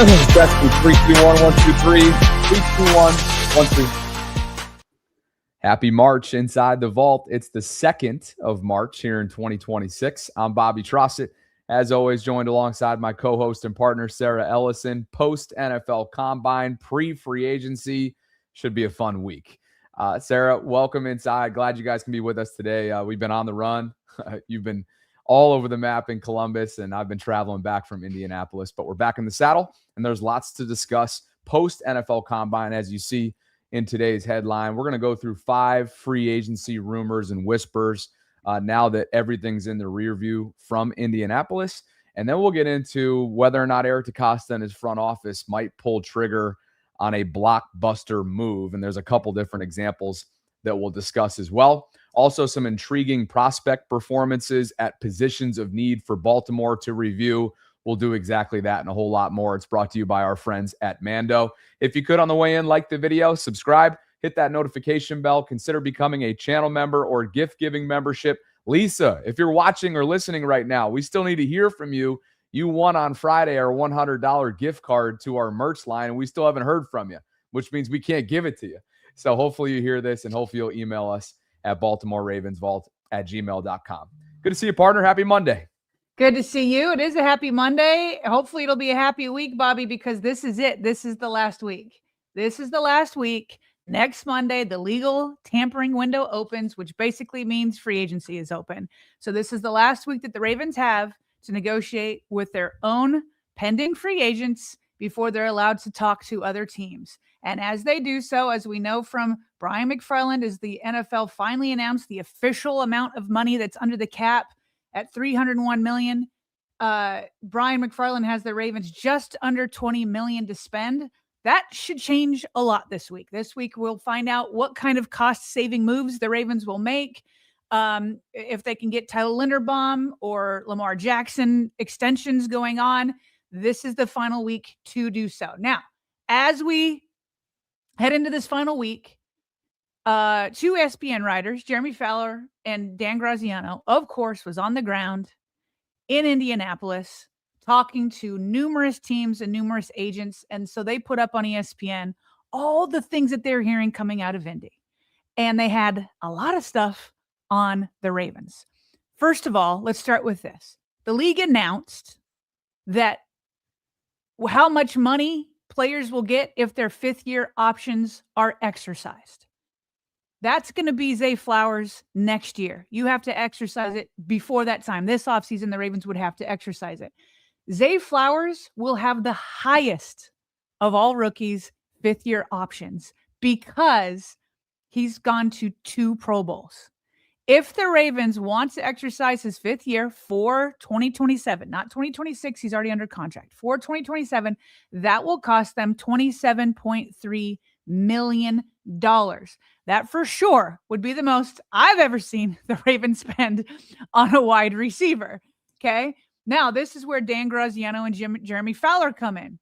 Testing 3, 2, 1, 1, 2, 3. 3, 2, 1, 1, 2. Happy March inside the vault. It's the 2nd of March here in 2026. I'm Bobby Trossett, as always, joined alongside my co-host and partner, Sarah Ellison. Post-NFL Combine, pre-free agency. Should be a fun week. Sarah, welcome inside. Glad you guys can be with us today. We've been on the run. You've been all over the map in Columbus, and I've been traveling back from Indianapolis. But we're back in the saddle, and there's lots to discuss post-NFL Combine, as you see in today's headline. We're going to go through 5 free agency rumors and whispers now that everything's in the rear view from Indianapolis. And then we'll get into whether or not Eric DeCosta and his front office might pull trigger on a blockbuster move. And there's a couple different examples that we'll discuss as well. Also, some intriguing prospect performances at positions of need for Baltimore to review. We'll do exactly that and a whole lot more. It's brought to you by our friends at Mando. If you could, on the way in, like the video, subscribe, hit that notification bell, consider becoming a channel member or gift-giving membership. Lisa, if you're watching or listening right now, we still need to hear from you. You won on Friday our $100 gift card to our merch line, and we still haven't heard from you, which means we can't give it to you. So hopefully you hear this, and hopefully you'll email us at BaltimoreRavensVault@gmail.com. Good to see you, partner. Happy Monday. Good to see you. It is a happy Monday. Hopefully it'll be a happy week, Bobby, because this is it. This is the last week. This is the last week. Next Monday, the legal tampering window opens, which basically means free agency is open. So this is the last week that the Ravens have to negotiate with their own pending free agents before they're allowed to talk to other teams. And as they do so, as we know from Brian McFarland, as the NFL finally announced the official amount of money that's under the cap at $301 million, Brian McFarland has the Ravens just under $20 million to spend. That should change a lot this week. This week, we'll find out what kind of cost-saving moves the Ravens will make. If they can get Tyler Linderbaum or Lamar Jackson extensions going on, this is the final week to do so. Now, as we head into this final week, 2 ESPN writers, Jeremy Fowler and Dan Graziano, of course, was on the ground in Indianapolis talking to numerous teams and numerous agents. And so they put up on ESPN all the things that they're hearing coming out of Indy. And they had a lot of stuff on the Ravens. First of all, let's start with this. The league announced that how much money players will get if their 5th-year options are exercised. That's going to be Zay Flowers next year. You have to exercise it before that time. This offseason, the Ravens would have to exercise it. Zay Flowers will have the highest of all rookies' 5th-year options because he's gone to 2 Pro Bowls. If the Ravens want to exercise his 5th year for 2027, not 2026, he's already under contract, for 2027, that will cost them $27.3 million. That for sure would be the most I've ever seen the Ravens spend on a wide receiver. Okay. Now, this is where Dan Graziano and Jeremy Fowler come in.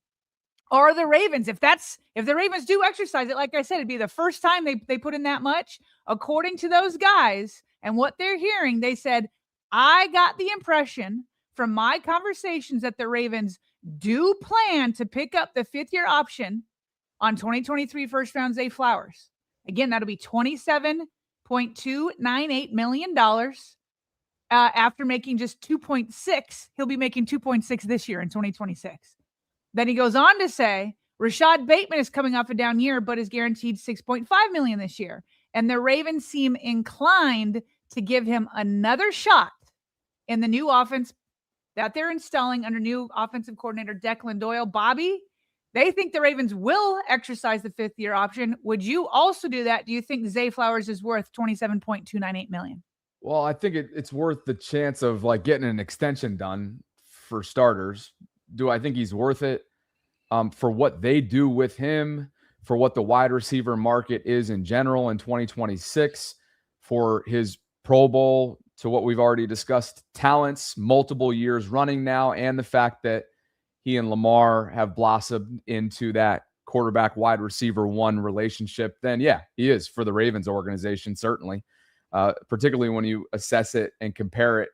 Or the Ravens, if the Ravens do exercise it, like I said, it'd be the first time they put in that much. According to those guys and what they're hearing, they said, I got the impression from my conversations that the Ravens do plan to pick up the 5th-year option on 2023 first round Zay Flowers. Again, that'll be $27.298 million. After making just 2.6, he'll be making 2.6 this year in 2026. Then he goes on to say, Rashad Bateman is coming off a down year, but is guaranteed $6.5 million this year. And the Ravens seem inclined to give him another shot in the new offense that they're installing under new offensive coordinator Declan Doyle. Bobby, they think the Ravens will exercise the 5th-year option. Would you also do that? Do you think Zay Flowers is worth $27.298 million? Well, I think it's worth the chance of like getting an extension done for starters. Do I think he's worth it for what they do with him, for what the wide receiver market is in general in 2026, for his Pro Bowl, to what we've already discussed, talents, multiple years running now, and the fact that he and Lamar have blossomed into that quarterback wide receiver 1 relationship, then yeah, he is for the Ravens organization, certainly, particularly when you assess it and compare it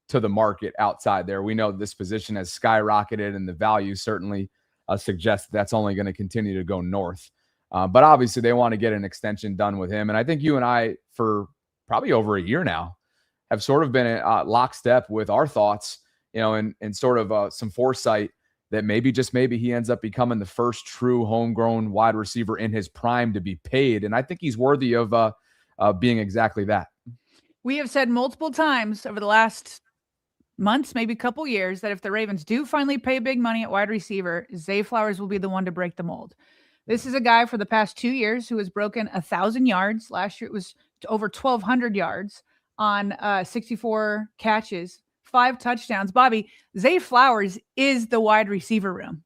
to the market outside there. We know this position has skyrocketed and the value certainly suggests that's only going to continue to go north. But obviously they want to get an extension done with him. And I think you and I, for probably over a year now, have sort of been in lockstep with our thoughts, and sort of some foresight that maybe, just maybe, he ends up becoming the first true homegrown wide receiver in his prime to be paid. And I think he's worthy of being exactly that. We have said multiple times over the last months, maybe a couple years, that if the Ravens do finally pay big money at wide receiver, Zay Flowers will be the one to break the mold. This is a guy for the past 2 years who has broken 1,000 yards. Last year it was over 1,200 yards on 64 catches, 5 touchdowns. Bobby, Zay Flowers is the wide receiver room.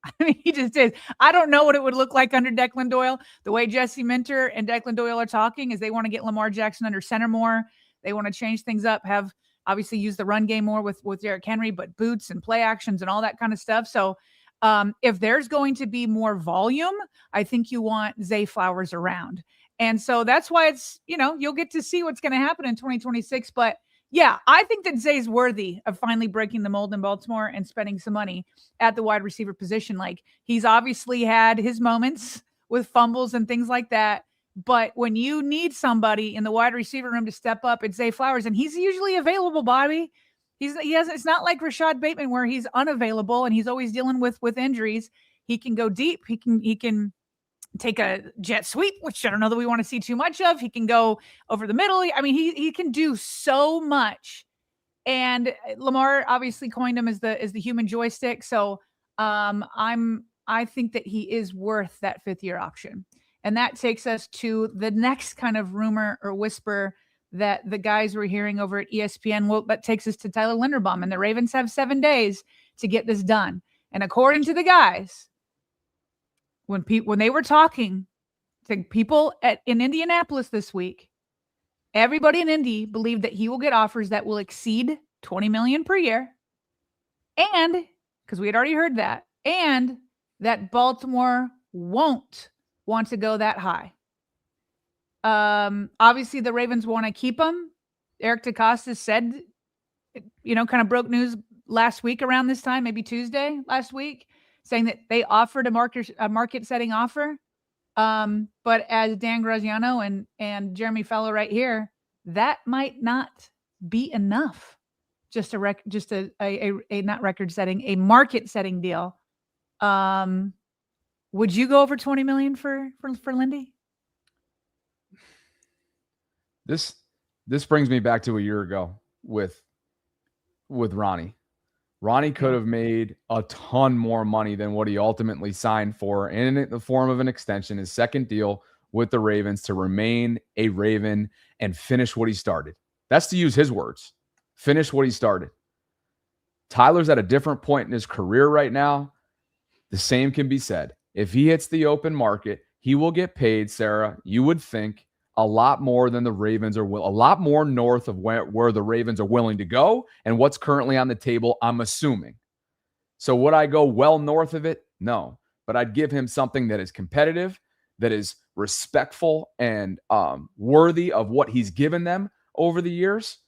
I mean, he just is. I don't know what it would look like under Declan Doyle. The way Jesse Minter and Declan Doyle are talking is they want to get Lamar Jackson under center more. They want to change things up, have obviously use the run game more with Derrick Henry, but boots and play actions and all that kind of stuff. So if there's going to be more volume, I think you want Zay Flowers around. And so that's why it's, you'll get to see what's going to happen in 2026. But yeah, I think that Zay's worthy of finally breaking the mold in Baltimore and spending some money at the wide receiver position. Like, he's obviously had his moments with fumbles and things like that. But when you need somebody in the wide receiver room to step up, it's Zay Flowers, and he's usually available, Bobby. It's not like Rashad Bateman where he's unavailable and he's always dealing with injuries. He can go deep. He can take a jet sweep, which I don't know that we want to see too much of. He can go over the middle. I mean, he can do so much. And Lamar obviously coined him as the human joystick. So I think that he is worth that 5th-year option. And that takes us to the next kind of rumor or whisper that the guys were hearing over at ESPN. Well, that takes us to Tyler Linderbaum, and the Ravens have 7 days to get this done. And according to the guys, when they were talking to people in Indianapolis this week, everybody in Indy believed that he will get offers that will exceed $20 million per year. And because we had already heard that, and that Baltimore won't want to go that high. Obviously the Ravens want to keep him. Eric DeCosta said, kind of broke news last week around this time, maybe Tuesday last week, saying that they offered a market setting offer. But as Dan Graziano and Jeremy Fellow right here, that might not be enough. Just a not record setting, a market setting deal. Would you go over 20 million for Lindy? This brings me back to a year ago with Ronnie. Ronnie could have made a ton more money than what he ultimately signed for in the form of an extension, his second deal with the Ravens, to remain a Raven and finish what he started. That's to use his words. Finish what he started. Tyler's at a different point in his career right now. The same can be said. If he hits the open market, he will get paid, Sarah, you would think, a lot more than the Ravens are a lot more north of where the Ravens are willing to go and what's currently on the table, I'm assuming. So would I go well north of it? No. But I'd give him something that is competitive, that is respectful and worthy of what he's given them over the years,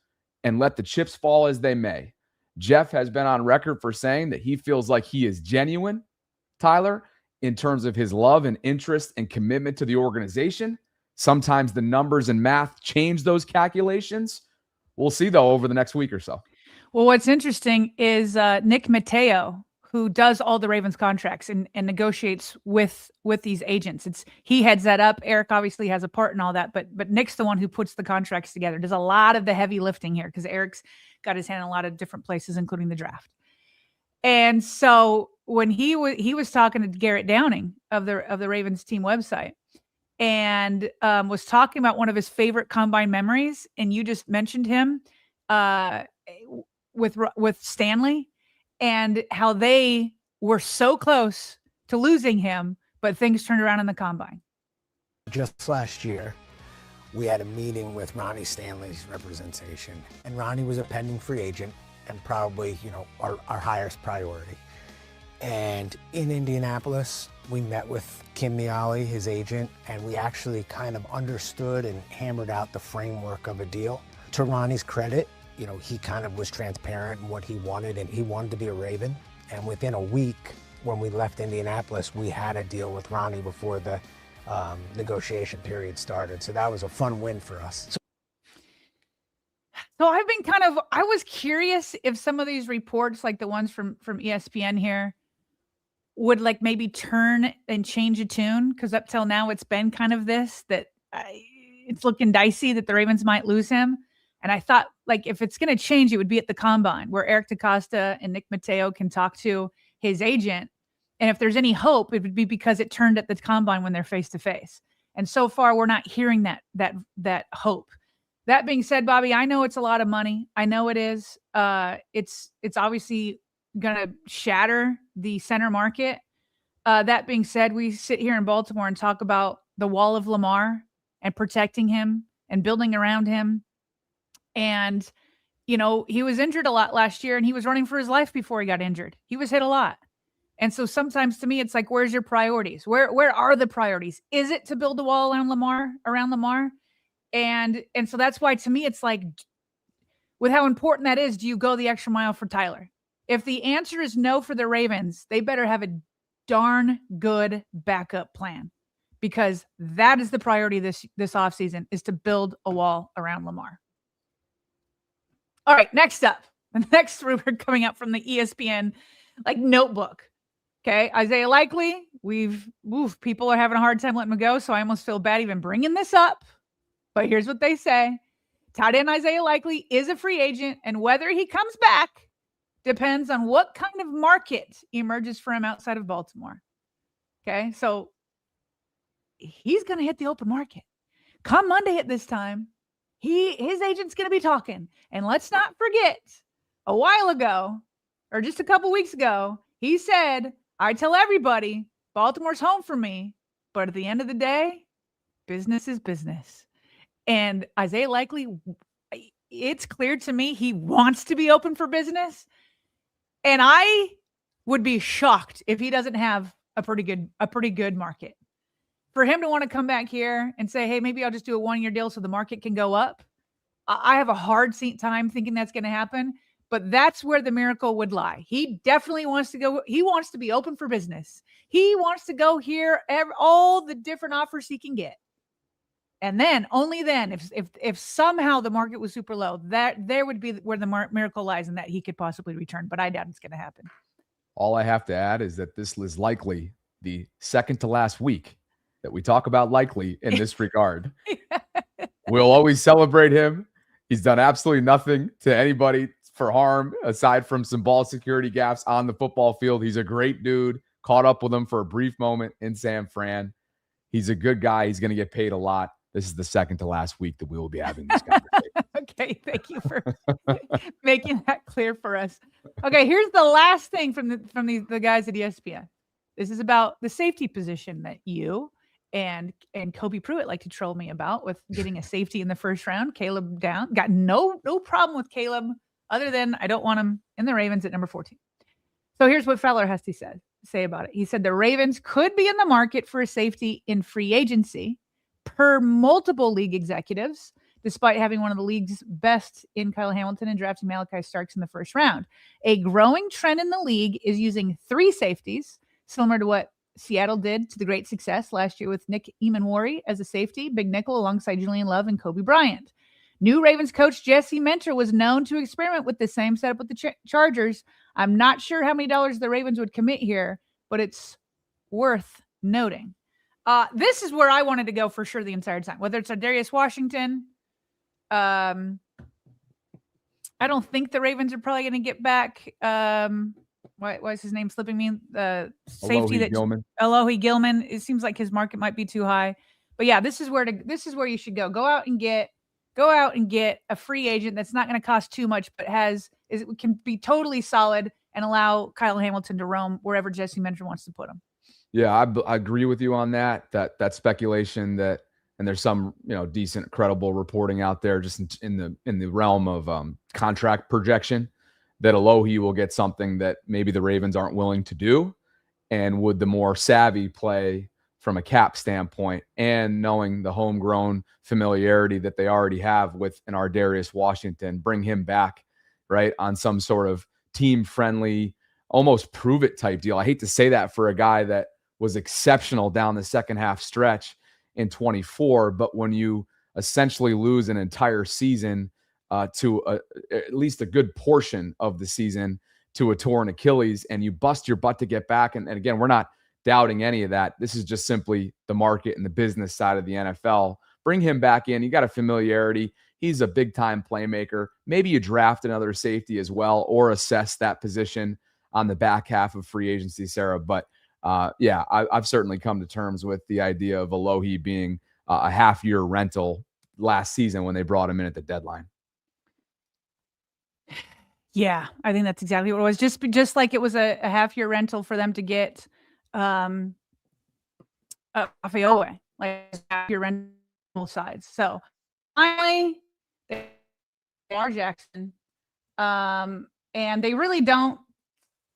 and let the chips fall as they may. Jeff has been on record for saying that he feels like he is genuine, Tyler, in terms of his love and interest and commitment to the organization. Sometimes the numbers and math change those calculations. We'll see, though, over the next week or so. Well, what's interesting is Nick Mateo, who does all the Ravens contracts and negotiates with these agents. He heads that up. Eric obviously has a part in all that, but Nick's the one who puts the contracts together. Does a lot of the heavy lifting here because Eric's got his hand in a lot of different places, including the draft. And so when he was talking to Garrett Downing of the Ravens team website, and was talking about one of his favorite combine memories, and you just mentioned him with Stanley, and how they were so close to losing him, but things turned around in the combine. Just last year, we had a meeting with Ronnie Stanley's representation, and Ronnie was a pending free agent and probably, our highest priority. And in Indianapolis, we met with Kim Miali, his agent, and we actually kind of understood and hammered out the framework of a deal. To Ronnie's credit, he kind of was transparent in what he wanted, and he wanted to be a Raven. And within a week, when we left Indianapolis, we had a deal with Ronnie before the negotiation period started. So that was a fun win for us. So I've been I was curious if some of these reports, like the ones from ESPN here, would like maybe turn and change a tune, because up till now it's been kind of this, that it's looking dicey that the Ravens might lose him. And I thought, like, if it's going to change, it would be at the combine where Eric DaCosta and Nick Mateo can talk to his agent. And if there's any hope, it would be because it turned at the combine when they're face to face. And so far, we're not hearing that hope. That being said, Bobby, I know it's a lot of money. I know it is. It's obviously going to shatter the center market. That being said, we sit here in Baltimore and talk about the wall of Lamar and protecting him and building around him. And, you know, he was injured a lot last year, and he was running for his life before he got injured. He was hit a lot. And so sometimes to me, it's like, where's your priorities? Where are the priorities? Is it to build a wall around Lamar? And so that's why, to me, it's like, with how important that is, do you go the extra mile for Tyler? If the answer is no for the Ravens, they better have a darn good backup plan, because that is the priority this offseason, is to build a wall around Lamar. All right, next up. The next rumor coming out from the ESPN notebook. Okay, Isaiah Likely. People are having a hard time letting him go, so I almost feel bad even bringing this up. But here's what they say. Tight end Isaiah Likely is a free agent, and whether he comes back depends on what kind of market emerges for him outside of Baltimore. Okay, so he's going to hit the open market. Come Monday at this time, his agent's going to be talking. And let's not forget, a while ago, or just a couple weeks ago, he said, I tell everybody, Baltimore's home for me, but at the end of the day, business is business. And Isaiah Likely, it's clear to me he wants to be open for business. And I would be shocked if he doesn't have a pretty good market. For him to want to come back here and say, hey, maybe I'll just do a 1-year deal so the market can go up, I have a hard time thinking that's going to happen. But that's where the miracle would lie. He definitely wants to go. He wants to be open for business. He wants to go here, all the different offers he can get. And then, only then, if somehow the market was super low, that there would be where the miracle lies, and that he could possibly return. But I doubt it's going to happen. All I have to add is that this is likely the second to last week that we talk about Likely in this regard. We'll always celebrate him. He's done absolutely nothing to anybody for harm, aside from some ball security gaps on the football field. He's a great dude. Caught up with him for a brief moment in San Fran. He's a good guy. He's going to get paid a lot. This is the second to last week that we will be having this conversation. Okay, thank you for making that clear for us. Okay, here's the last thing from the guys at ESPN. This is about the safety position that you and Kobe Pruitt like to troll me about, with getting a safety in the first round. Caleb down. Got no problem with Caleb, other than I don't want him in the Ravens at number 14. So here's what Fowler has to say about it. He said the Ravens could be in the market for a safety in free agency, per multiple league executives, despite having one of the league's best in Kyle Hamilton and drafting Malachi Starks in the first round. A growing trend in the league is using 3 safeties, similar to what Seattle did to the great success last year with Nick Emanwari as a safety, big nickel alongside Julian Love and Kobe Bryant. New Ravens coach Jesse Mentor was known to experiment with the same setup with the Chargers. I'm not sure how many dollars the Ravens would commit here, but it's worth noting. This is where I wanted to go for sure the entire time, whether it's Darius Washington. I don't think the Ravens are probably going to get back. Why is his name slipping me? The safety Alohi Gilman. It seems like his market might be too high, but yeah, this is where you should go. Go out and get a free agent that's not going to cost too much, but can be totally solid and allow Kyle Hamilton to roam wherever Jesse Mentor wants to put him. Yeah, I agree with you on that speculation that, and there's some, decent, credible reporting out there just in the realm of contract projection, that Alohi will get something that maybe the Ravens aren't willing to do, and would the more savvy play from a cap standpoint, and knowing the homegrown familiarity that they already have with an Darius Washington, bring him back, right, on some sort of team-friendly almost prove it type deal. I hate to say that for a guy that was exceptional down the second half stretch in 24, but when you essentially lose an entire season to at least a good portion of the season to a torn Achilles, and you bust your butt to get back. And again, we're not doubting any of that. This is just simply the market and the business side of the NFL. Bring him back in. You got a familiarity. He's a big-time playmaker. Maybe you draft another safety as well, or assess that position on the back half of free agency, Sarah. But yeah, I've certainly come to terms with the idea of Alohi being a half-year rental last season when they brought him in at the deadline. Yeah, I think that's exactly what it was. Just like it was a half-year rental for them to get Afeowe, like half-year rental sides. So finally, Lamar Jackson, and they really don't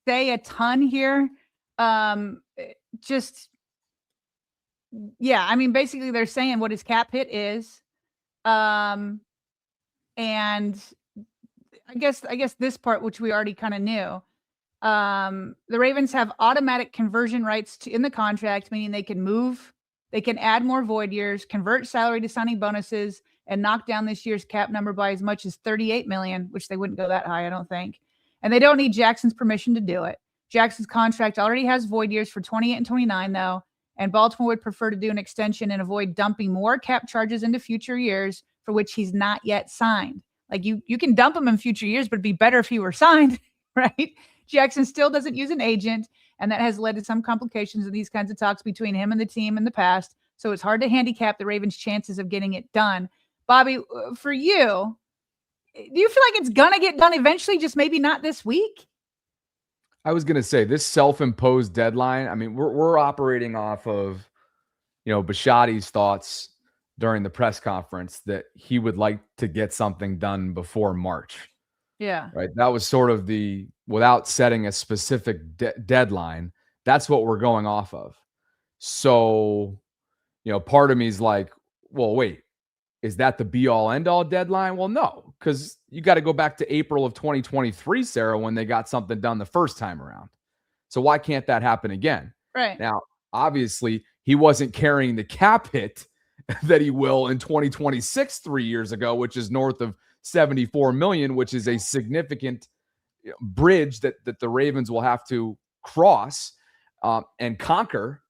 say a ton here. Just, yeah, I mean, basically they're saying what his cap hit is. And I guess this part, which we already kind of knew, the Ravens have automatic conversion rights in the contract, meaning they can add more void years, convert salary to signing bonuses, and knock down this year's cap number by as much as $38 million, which they wouldn't go that high, I don't think. And they don't need Jackson's permission to do it. Jackson's contract already has void years for 28 and 29, though, and Baltimore would prefer to do an extension and avoid dumping more cap charges into future years for which he's not yet signed. Like you can dump him in future years, but it'd be better if he were signed, right? Jackson still doesn't use an agent, and that has led to some complications in these kinds of talks between him and the team in the past. So it's hard to handicap the Ravens' chances of getting it done. Bobby, for you, do you feel like it's going to get done eventually, just maybe not this week? I was going to say this self-imposed deadline. I mean, we're operating off of, Bisciotti's thoughts during the press conference that he would like to get something done before March. Yeah. Right. That was sort of without setting a specific deadline, that's what we're going off of. So, part of me is like, well, wait, is that the be all end all deadline? Well, no, because you got to go back to April of 2023, Sarah, when they got something done the first time around. So why can't that happen again? Right. Now, obviously, he wasn't carrying the cap hit that he will in 2026 3 years ago, which is north of $74 million, which is a significant bridge that the Ravens will have to cross and conquer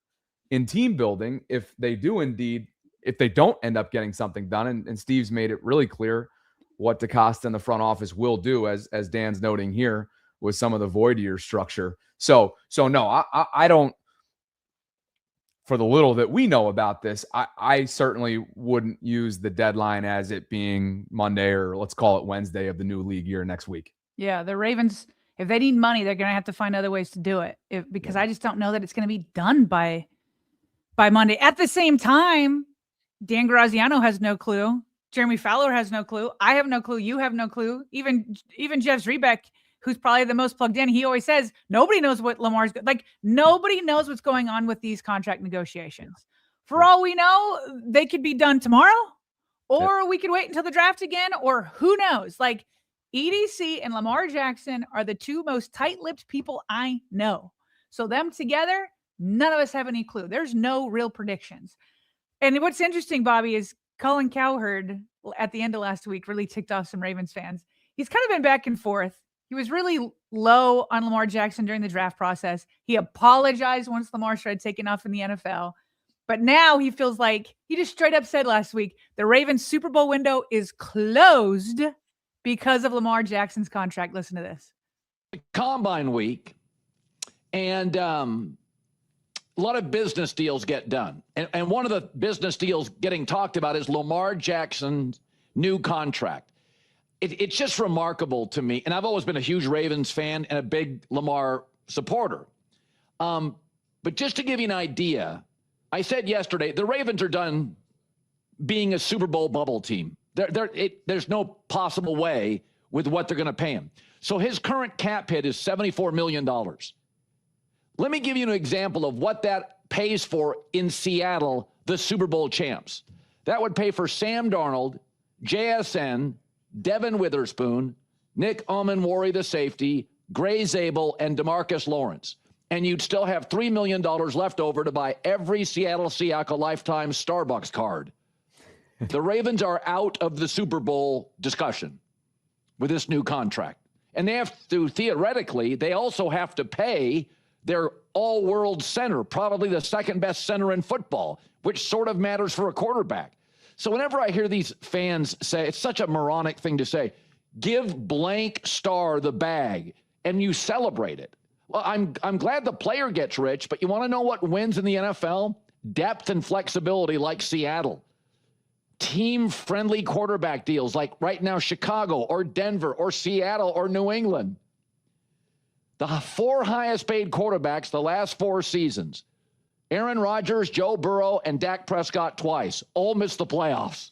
in team building if they don't end up getting something done. And Steve's made it really clear what DeCosta and the front office will do, as Dan's noting here, with some of the void year structure. So no, I don't, for the little that we know about this, I certainly wouldn't use the deadline as it being Monday, or let's call it Wednesday of the new league year next week. Yeah, the Ravens, if they need money, they're going to have to find other ways to do it, because I just don't know that it's going to be done by Monday. At the same time, Dan Graziano has no clue. Jeremy Fowler has no clue. I have no clue. You have no clue. Even Jeff Zrebeck, who's probably the most plugged in, he always says nobody knows what Lamar's like. Nobody knows what's going on with these contract negotiations. For all we know, they could be done tomorrow, or we could wait until the draft again, or who knows? Like, EDC and Lamar Jackson are the two most tight-lipped people I know. So them together, none of us have any clue. There's no real predictions. And what's interesting, Bobby, is Colin Cowherd at the end of last week really ticked off some Ravens fans. He's kind of been back and forth. He was really low on Lamar Jackson during the draft process. He apologized once Lamar started taking off in the NFL. But now he feels like he just straight up said last week, the Ravens Super Bowl window is closed because of Lamar Jackson's contract. Listen to this. Combine week, and a lot of business deals get done. And one of the business deals getting talked about is Lamar Jackson's new contract. It's just remarkable to me. And I've always been a huge Ravens fan and a big Lamar supporter. But just to give you an idea, I said yesterday, the Ravens are done being a Super Bowl bubble team. There's no possible way with what they're going to pay him. So his current cap hit is $74 million. Let me give you an example of what that pays for in Seattle, the Super Bowl champs. That would pay for Sam Darnold, JSN, Devin Witherspoon, Nick Omenwari, the safety, Gray Zabel, and DeMarcus Lawrence. And you'd still have $3 million left over to buy every Seattle Seahawks lifetime Starbucks card. The Ravens are out of the Super Bowl discussion with this new contract. And they have to, theoretically, they also have to pay their all-world center, probably the second best center in football, which sort of matters for a quarterback. So whenever I hear these fans say, it's such a moronic thing to say, give blank star the bag, and you celebrate it. Well, I'm glad the player gets rich, but you want to know what wins in the NFL? Depth and flexibility like Seattle. Team-friendly quarterback deals like right now Chicago or Denver or Seattle or New England. The 4 highest-paid quarterbacks the last 4 seasons, Aaron Rodgers, Joe Burrow, and Dak Prescott twice, all missed the playoffs.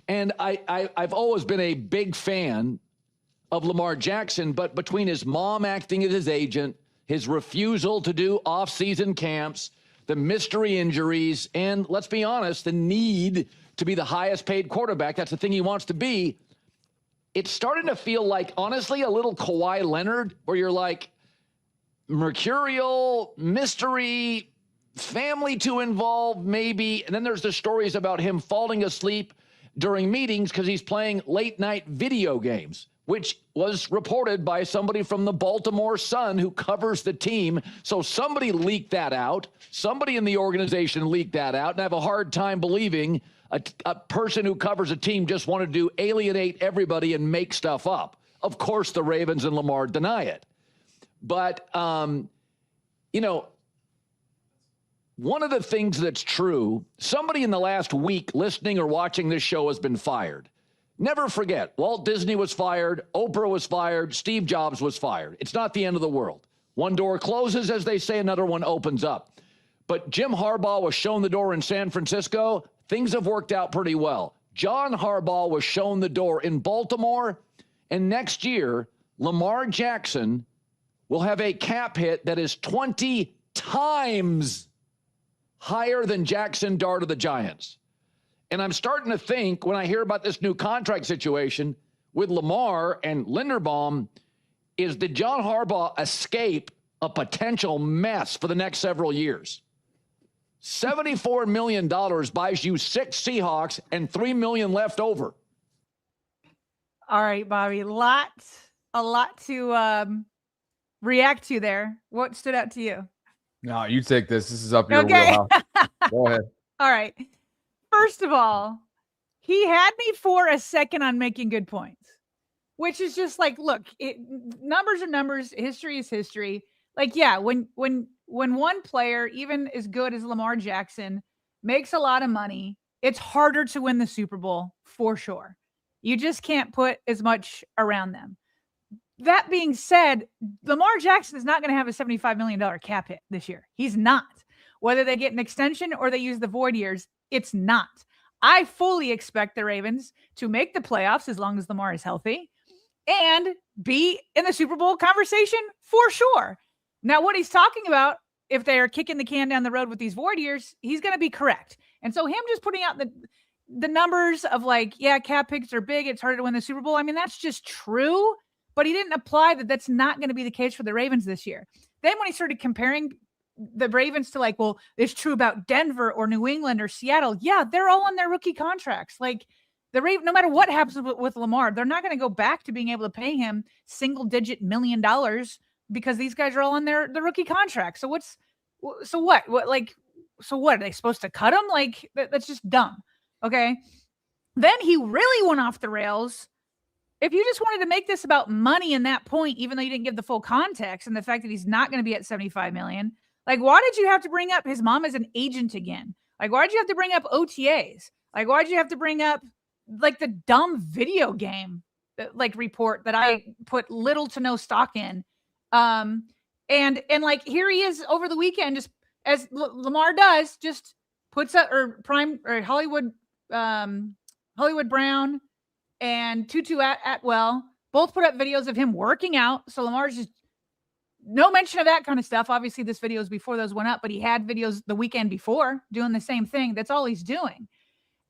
And I've always been a big fan of Lamar Jackson, but between his mom acting as his agent, his refusal to do off-season camps, the mystery injuries, and let's be honest, the need to be the highest-paid quarterback, that's the thing he wants to be, it's starting to feel like, honestly, a little Kawhi Leonard, where you're like, mercurial, mystery, family to involve, maybe, and then there's the stories about him falling asleep during meetings because he's playing late-night video games, which was reported by somebody from the Baltimore Sun who covers the team. So somebody leaked that out. Somebody in the organization leaked that out, and I have a hard time believing a person who covers a team just wanted to alienate everybody and make stuff up. Of course, the Ravens and Lamar deny it. But, you know, one of the things that's true, somebody in the last week listening or watching this show has been fired. Never forget, Walt Disney was fired, Oprah was fired, Steve Jobs was fired. It's not the end of the world. One door closes, as they say, another one opens up. But Jim Harbaugh was shown the door in San Francisco. Things have worked out pretty well. John Harbaugh was shown the door in Baltimore. And next year, Lamar Jackson will have a cap hit that is 20 times higher than Jackson Dart of the Giants. And I'm starting to think, when I hear about this new contract situation with Lamar and Linderbaum, did John Harbaugh escape a potential mess for the next several years? $74 million buys you 6 Seahawks and $3 million left over. All right, Bobby, a lot to react to there. What stood out to you? No, you take this. This is up your Okay. wheelhouse. Go ahead. All right. First of all, he had me for a second on making good points, which is just like, look, numbers are numbers. History is history. Like, yeah, when one player, even as good as Lamar Jackson, makes a lot of money, it's harder to win the Super Bowl for sure. You just can't put as much around them. That being said, Lamar Jackson is not going to have a $75 million cap hit this year. He's not. Whether they get an extension or they use the void years, it's not. I fully expect the Ravens to make the playoffs as long as Lamar is healthy and be in the Super Bowl conversation for sure. Now, what he's talking about, if they are kicking the can down the road with these void years, he's going to be correct. And so him just putting out the numbers of like, yeah, cap hits are big, it's harder to win the Super Bowl. I mean, that's just true, but he didn't apply that that's not going to be the case for the Ravens this year. Then when he started comparing the Ravens to like, well, it's true about Denver or New England or Seattle. Yeah, they're all on their rookie contracts. Like the Ravens, no matter what happens with Lamar, they're not going to go back to being able to pay him $1-digit million because these guys are all on their rookie contracts. So what? Are they supposed to cut him? Like that's just dumb. Okay. Then he really went off the rails. If you just wanted to make this about money in that point, even though you didn't give the full context and the fact that he's not going to be at $75 million, like, why did you have to bring up his mom as an agent again? Like, why did you have to bring up OTAs? Like, why did you have to bring up like the dumb video game like report that I put little to no stock in? And like, here he is over the weekend, just as Lamar does, just puts up Hollywood Brown and Tutu Atwell both put up videos of him working out. So Lamar's just no mention of that kind of stuff. Obviously, this video is before those went up, but he had videos the weekend before doing the same thing. That's all he's doing.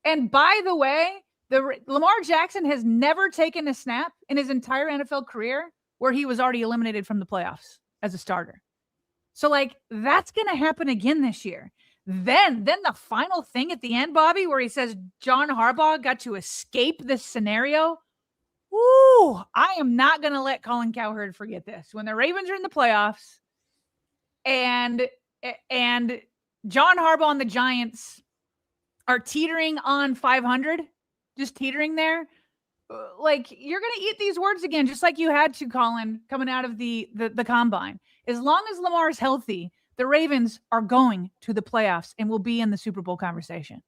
And by the way, Lamar Jackson has never taken a snap in his entire NFL career where he was already eliminated from the playoffs as a starter. So, like, that's going to happen again this year. Then the final thing at the end, Bobby, where he says John Harbaugh got to escape this scenario. Ooh, I am not going to let Colin Cowherd forget this. When the Ravens are in the playoffs and John Harbaugh and the Giants are teetering on 500, just teetering there, like, you're going to eat these words again, just like you had to, Colin, coming out of the combine. As long as Lamar is healthy, the Ravens are going to the playoffs and will be in the Super Bowl conversation.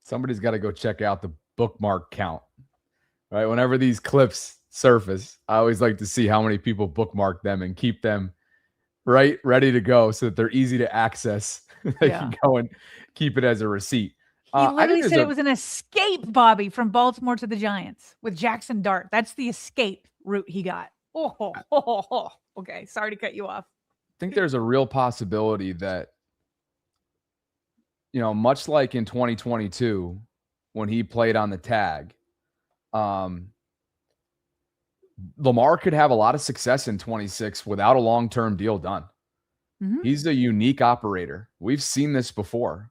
Somebody's got to go check out the bookmark count, right? Whenever these clips surface, I always like to see how many people bookmark them and keep them right, ready to go so that they're easy to access. They can go and keep it as a receipt. He literally said it was an escape, Bobby, from Baltimore to the Giants with Jackson Dart. That's the escape route he got. Okay. Sorry to cut you off. I think there's a real possibility that, much like in 2022 when he played on the tag, Lamar could have a lot of success in 26 without a long-term deal done. Mm-hmm. He's a unique operator. We've seen this before.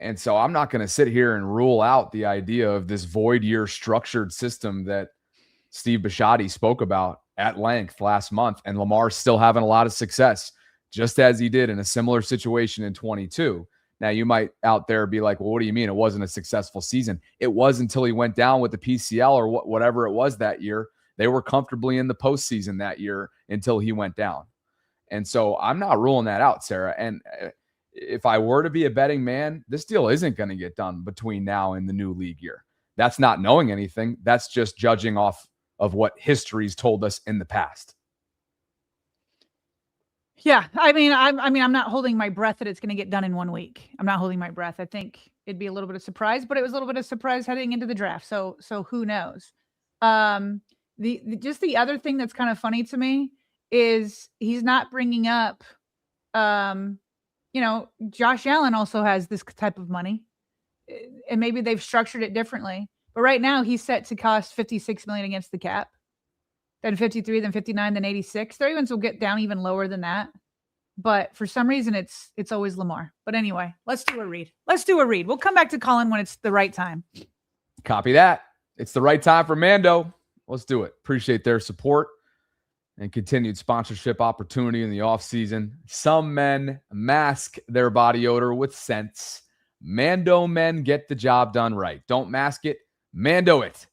And so I'm not going to sit here and rule out the idea of this void year structured system that Steve Bisciotti spoke about at length last month, and Lamar's still having a lot of success, just as he did in a similar situation in 22. Now, you might out there be like, well, what do you mean it wasn't a successful season? It was until he went down with the PCL or whatever it was that year. They were comfortably in the postseason that year until he went down. And so I'm not ruling that out, Sarah. And if I were to be a betting man, this deal isn't going to get done between now and the new league year. That's not knowing anything. That's just judging off of what history's told us in the past. Yeah. I'm not holding my breath that it's going to get done in 1 week. I'm not holding my breath. I think it'd be a little bit of surprise, but it was a little bit of surprise heading into the draft. So who knows? The other thing that's kind of funny to me is he's not bringing up, Josh Allen also has this type of money, and maybe they've structured it differently. But right now he's set to cost $56 million against the cap, then 53, then 59, then 86. The Ravens will get down even lower than that. But for some reason, it's always Lamar. But anyway, let's do a read. We'll come back to Colin when it's the right time. Copy that. It's the right time for Mando. Let's do it. Appreciate their support and continued sponsorship opportunity in the offseason. Some men mask their body odor with scents. Mando men get the job done right. Don't mask it. Mando it.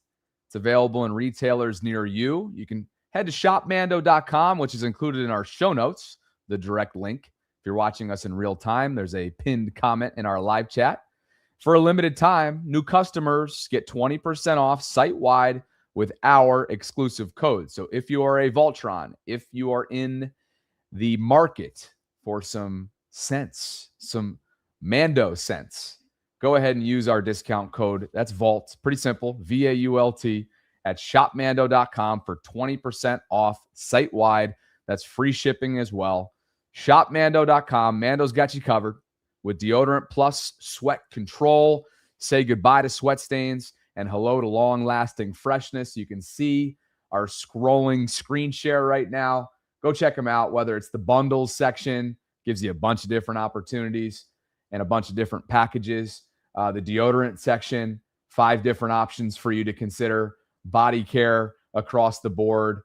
It's available in retailers near you. You can head to shopmando.com, which is included in our show notes, the direct link. If you're watching us in real time, there's a pinned comment in our live chat. For a limited time, new customers get 20% off site-wide with our exclusive code. So if you are a VAULTRON, if you are in the market for some scents, some Mando scents, go ahead and use our discount code. That's VAULT. Pretty simple. VAULT at shopmando.com for 20% off site-wide. That's free shipping as well. Shopmando.com. Mando's got you covered with deodorant plus sweat control. Say goodbye to sweat stains and hello to long-lasting freshness. You can see our scrolling screen share right now. Go check them out, whether it's the bundles section, gives you a bunch of different opportunities and a bunch of different packages. The deodorant section, 5 different options for you to consider. Body care across the board,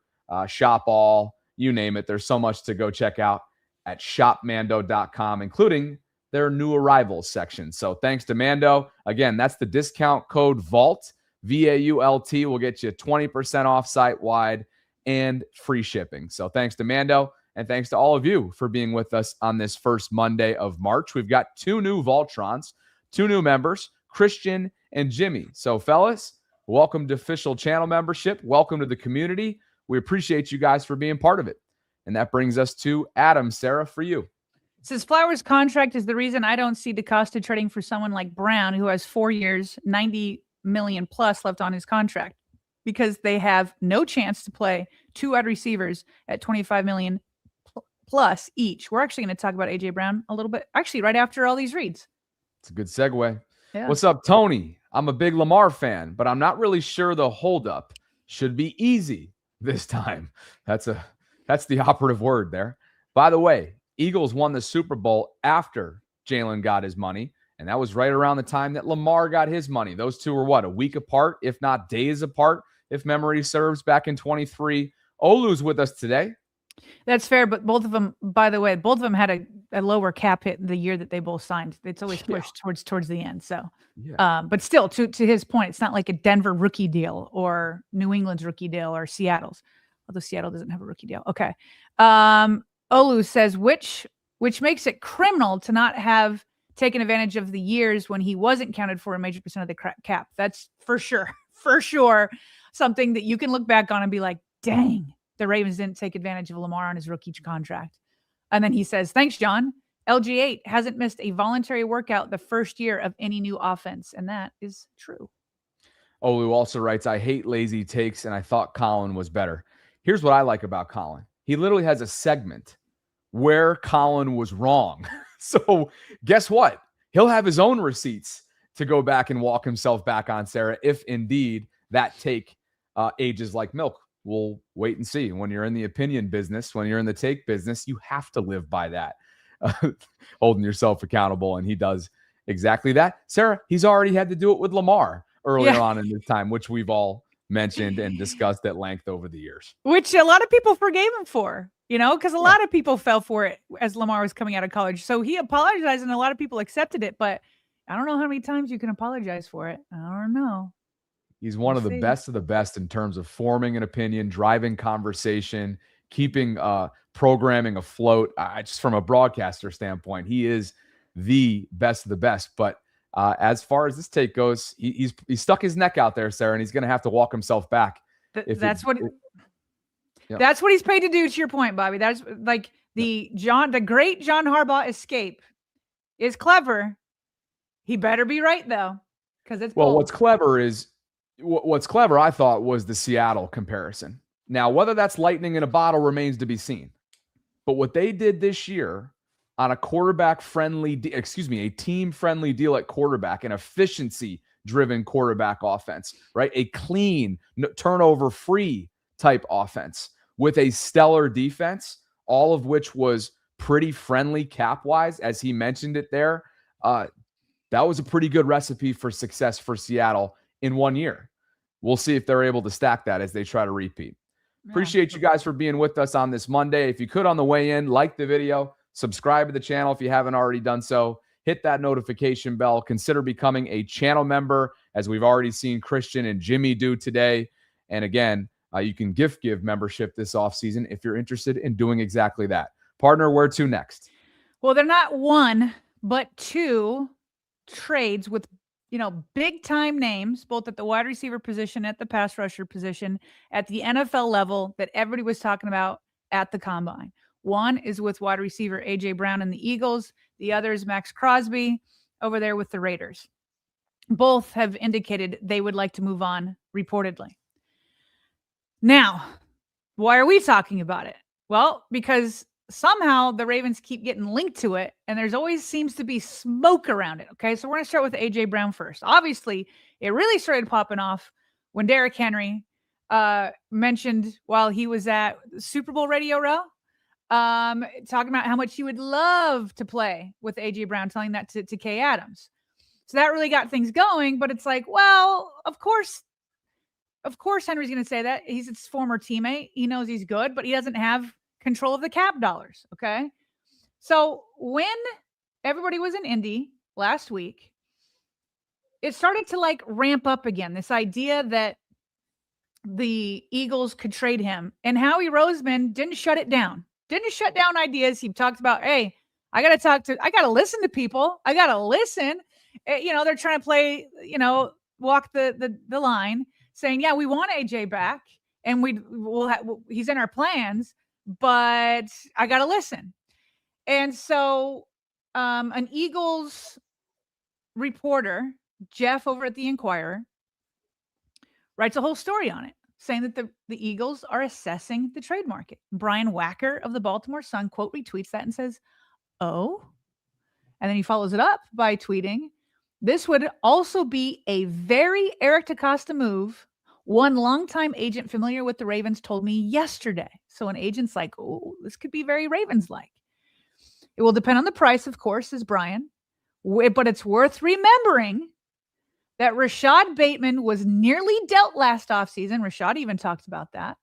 shop all, you name it. There's so much to go check out at shopmando.com, including their new arrivals section. So thanks to Mando. Again, that's the discount code VAULT, VAULT, will get you 20% off site-wide and free shipping. So thanks to Mando, and thanks to all of you for being with us on this first Monday of March. We've got 2 new VAULTRONs, 2 new members, Christian and Jimmy. So fellas, welcome to official channel membership. Welcome to the community. We appreciate you guys for being part of it. And that brings us to Adam. Sarah, for you. Says Flowers' contract is the reason I don't see DeCosta trading for someone like Brown, who has 4 years, $90 million plus left on his contract, because they have no chance to play 2 wide receivers at $25 million plus each. We're actually going to talk about A.J. Brown a little bit, actually, right after all these reads. It's a good segue. Yeah. What's up, Tony? I'm a big Lamar fan, but I'm not really sure the holdup should be easy. this time. That's the operative word there. By the way, Eagles won the Super Bowl after Jalen got his money, and that was right around the time that Lamar got his money. Those two were what, a week apart, if not days apart, if memory serves, back in 23. Olu's with us today. That's fair, but both of them, by the way, both of them had a lower cap hit the year that they both signed. It's always pushed towards the end. So, but still, to his point, it's not like a Denver rookie deal or New England's rookie deal or Seattle's, although Seattle doesn't have a rookie deal. Okay. Olu says, which makes it criminal to not have taken advantage of the years when he wasn't counted for a major percent of the cap. That's for sure something that you can look back on and be like, dang, the Ravens didn't take advantage of Lamar on his rookie contract. And then he says, thanks, John. LG8 hasn't missed a voluntary workout the first year of any new offense. And that is true. Olu also writes, I hate lazy takes, and I thought Colin was better. Here's what I like about Colin. He literally has a segment where Colin was wrong. So guess what? He'll have his own receipts to go back and walk himself back on, Sarah, if indeed that take ages like milk. We'll wait and see. When you're in the opinion business, when you're in the take business, you have to live by that, holding yourself accountable. And he does exactly that. Sarah, he's already had to do it with Lamar earlier on in his time, which we've all mentioned and discussed at length over the years. Which a lot of people forgave him for, because a lot of people fell for it as Lamar was coming out of college. So he apologized and a lot of people accepted it. But I don't know how many times you can apologize for it. I don't know. He's one of the best in terms of forming an opinion, driving conversation, keeping programming afloat. Just from a broadcaster standpoint, he is the best of the best. But as far as this take goes, he's stuck his neck out there, Sarah, and he's going to have to walk himself back. That's what he's paid to do. To your point, Bobby, that's like the great John Harbaugh escape is clever. He better be right though, because it's bold. What's clever, I thought, was the Seattle comparison. Now, whether that's lightning in a bottle remains to be seen. But what they did this year on a a team-friendly deal at quarterback, an efficiency-driven quarterback offense, right? A clean, turnover-free type offense with a stellar defense, all of which was pretty friendly cap-wise, as he mentioned it there. That was a pretty good recipe for success for Seattle in 1 year. We'll see if they're able to stack that as they try to repeat. Appreciate you guys for being with us on this Monday. If you could, on the way in, like the video, subscribe to the channel if you haven't already done so. Hit that notification bell. Consider becoming a channel member, as we've already seen Christian and Jimmy do today. And again, you can give membership this offseason if you're interested in doing exactly that. Partner, where to next? Well, they're not one, but two trades with big time names, both at the wide receiver position, at the pass rusher position, at the NFL level that everybody was talking about at the combine. One is with wide receiver A.J. Brown and the Eagles. The other is Max Crosby over there with the Raiders. Both have indicated they would like to move on, reportedly. Now, why are we talking about it? Well, because somehow the Ravens keep getting linked to it, and there's always seems to be smoke around it. Okay, so we're going to start with A.J. Brown first. Obviously, it really started popping off when Derrick Henry mentioned while he was at Super Bowl Radio Row, talking about how much he would love to play with A.J. Brown, telling that to Kay Adams. So that really got things going, but it's like, well, of course Henry's going to say that. He's his former teammate. He knows he's good, but he doesn't have control of the cap dollars. Okay. So when everybody was in Indy last week, it started to ramp up again. This idea that the Eagles could trade him, and Howie Roseman didn't shut it down. Didn't shut down ideas. He talked about, hey, I got to listen to people. I got to listen. They're trying to play, walk the line, saying, yeah, we want AJ back and he's in our plans, but I got to listen. And so an Eagles reporter, Jeff over at the Inquirer, writes a whole story on it, saying that the Eagles are assessing the trade market. Brian Wacker of the Baltimore Sun, quote, retweets that and says, oh, and then he follows it up by tweeting, this would also be a very Eric DeCosta move, One longtime agent familiar with the Ravens told me yesterday. So an agent's like, oh, this could be very Ravens-like. It will depend on the price, of course, says Brian. But it's worth remembering that Rashad Bateman was nearly dealt last offseason. Rashad even talked about that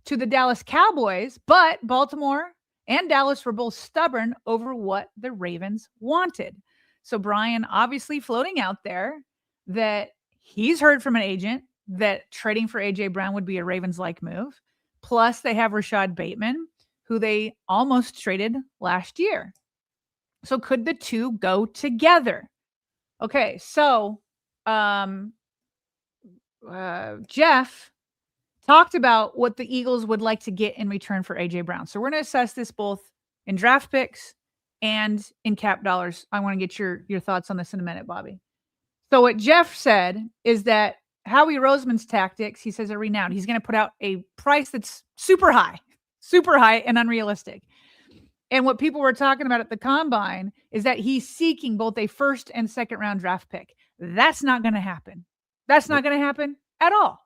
to the Dallas Cowboys, but Baltimore and Dallas were both stubborn over what the Ravens wanted. So Brian obviously floating out there that he's heard from an agent that trading for A.J. Brown would be a Ravens-like move. Plus they have Rashad Bateman, who they almost traded last year. So could the two go together? Okay, so Jeff talked about what the Eagles would like to get in return for A.J. Brown. So we're going to assess this both in draft picks and in cap dollars. I want to get your thoughts on this in a minute, Bobby. So what Jeff said is that Howie Roseman's tactics, he says, are renowned. He's going to put out a price that's super high and unrealistic. And what people were talking about at the combine is that he's seeking both a first and second round draft pick. That's not going to happen. That's not going to happen at all.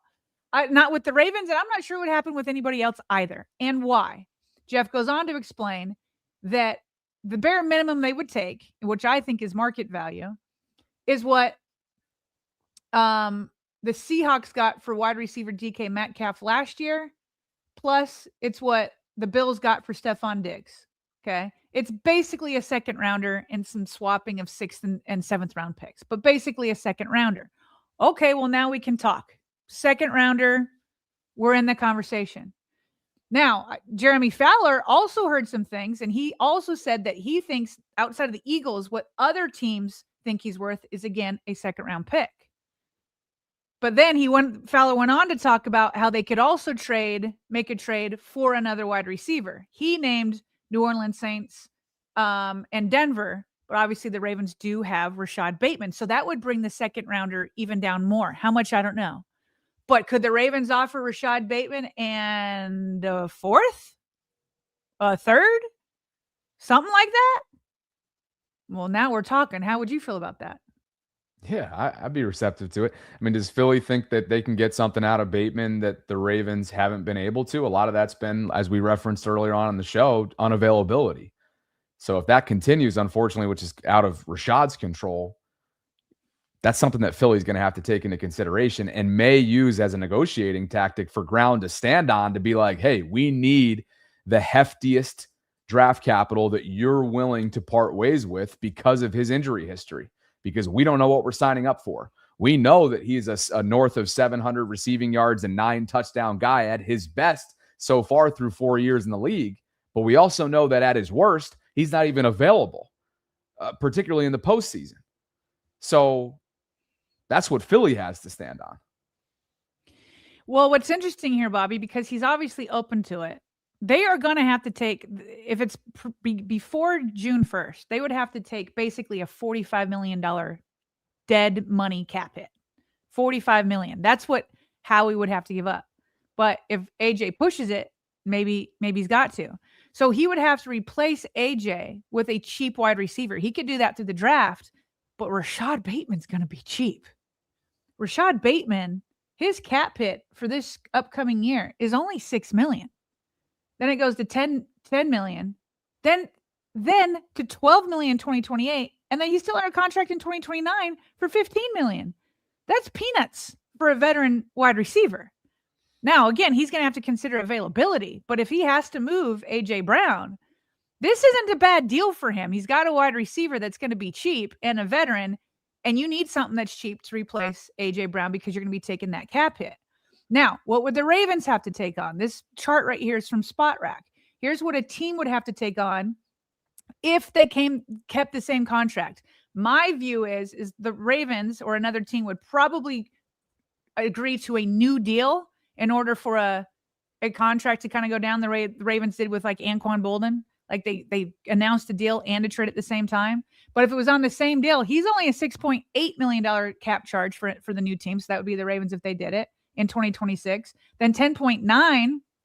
Not with the Ravens, and I'm not sure what happened with anybody else either. And why? Jeff goes on to explain that the bare minimum they would take, which I think is market value, is what the Seahawks got for wide receiver DK Metcalf last year, plus it's what the Bills got for Stephon Diggs. Okay. It's basically a second rounder and some swapping of 6th and 7th round picks, but basically a second rounder. Okay. Well, now we can talk. Second rounder, we're in the conversation. Now, Jeremy Fowler also heard some things, and he also said that he thinks outside of the Eagles, what other teams think he's worth is, again, a second round pick. But then Fowler went on to talk about how they could also make a trade for another wide receiver. He named New Orleans Saints and Denver, but obviously the Ravens do have Rashad Bateman. So that would bring the second rounder even down more. How much, I don't know. But could the Ravens offer Rashad Bateman and a fourth? A third? Something like that? Well, now we're talking. How would you feel about that? Yeah, I'd be receptive to it. I mean, does Philly think that they can get something out of Bateman that the Ravens haven't been able to? A lot of that's been, as we referenced earlier on in the show, unavailability. So if that continues, unfortunately, which is out of Rashad's control, that's something that Philly's going to have to take into consideration and may use as a negotiating tactic for ground to stand on to be like, hey, we need the heftiest draft capital that you're willing to part ways with because of his injury history, because we don't know what we're signing up for. We know that he's a north of 700 receiving yards and 9 touchdown guy at his best so far through 4 years in the league. But we also know that at his worst, he's not even available, particularly in the postseason. So that's what Philly has to stand on. Well, what's interesting here, Bobby, because he's obviously open to it, they are going to have to take, if it's before June 1st, they would have to take basically a $45 million dead money cap hit. $45 million. That's what Howie would have to give up. But if AJ pushes it, maybe he's got to. So he would have to replace AJ with a cheap wide receiver. He could do that through the draft, but Rashad Bateman's going to be cheap. Rashad Bateman, his cap hit for this upcoming year is only $6 million. Then it goes to 10 million, then to 12 million in 2028, and then he's still under contract in 2029 for 15 million. That's peanuts for a veteran wide receiver. Now, again, he's going to have to consider availability, but if he has to move A.J. Brown, this isn't a bad deal for him. He's got a wide receiver that's going to be cheap and a veteran, and you need something that's cheap to replace A.J. Brown because you're going to be taking that cap hit. Now, what would the Ravens have to take on? This chart right here is from Spot Rack. Here's what a team would have to take on if they kept the same contract. My view is the Ravens or another team would probably agree to a new deal in order for a contract to kind of go down the way the Ravens did with like Anquan Boldin. Like they announced a deal and a trade at the same time. But if it was on the same deal, he's only a $6.8 million cap charge for the new team. So that would be the Ravens if they did it in 2026, then 10.9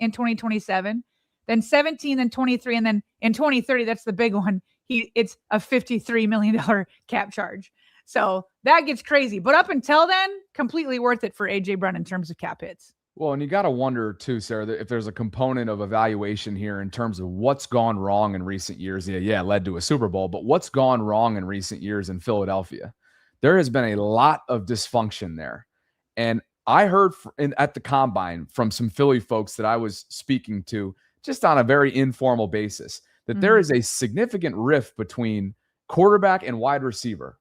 in 2027, then 17, then 23, and then in 2030, that's the big one. It's a $53 million cap charge. So that gets crazy. But up until then, completely worth it for A.J. Brown in terms of cap hits. Well, and you got to wonder too, Sarah, that if there's a component of evaluation here in terms of what's gone wrong in recent years. Yeah, it led to a Super Bowl, but what's gone wrong in recent years in Philadelphia? There has been a lot of dysfunction there. And I heard at the Combine from some Philly folks that I was speaking to just on a very informal basis that there is a significant rift between quarterback and wide receiver.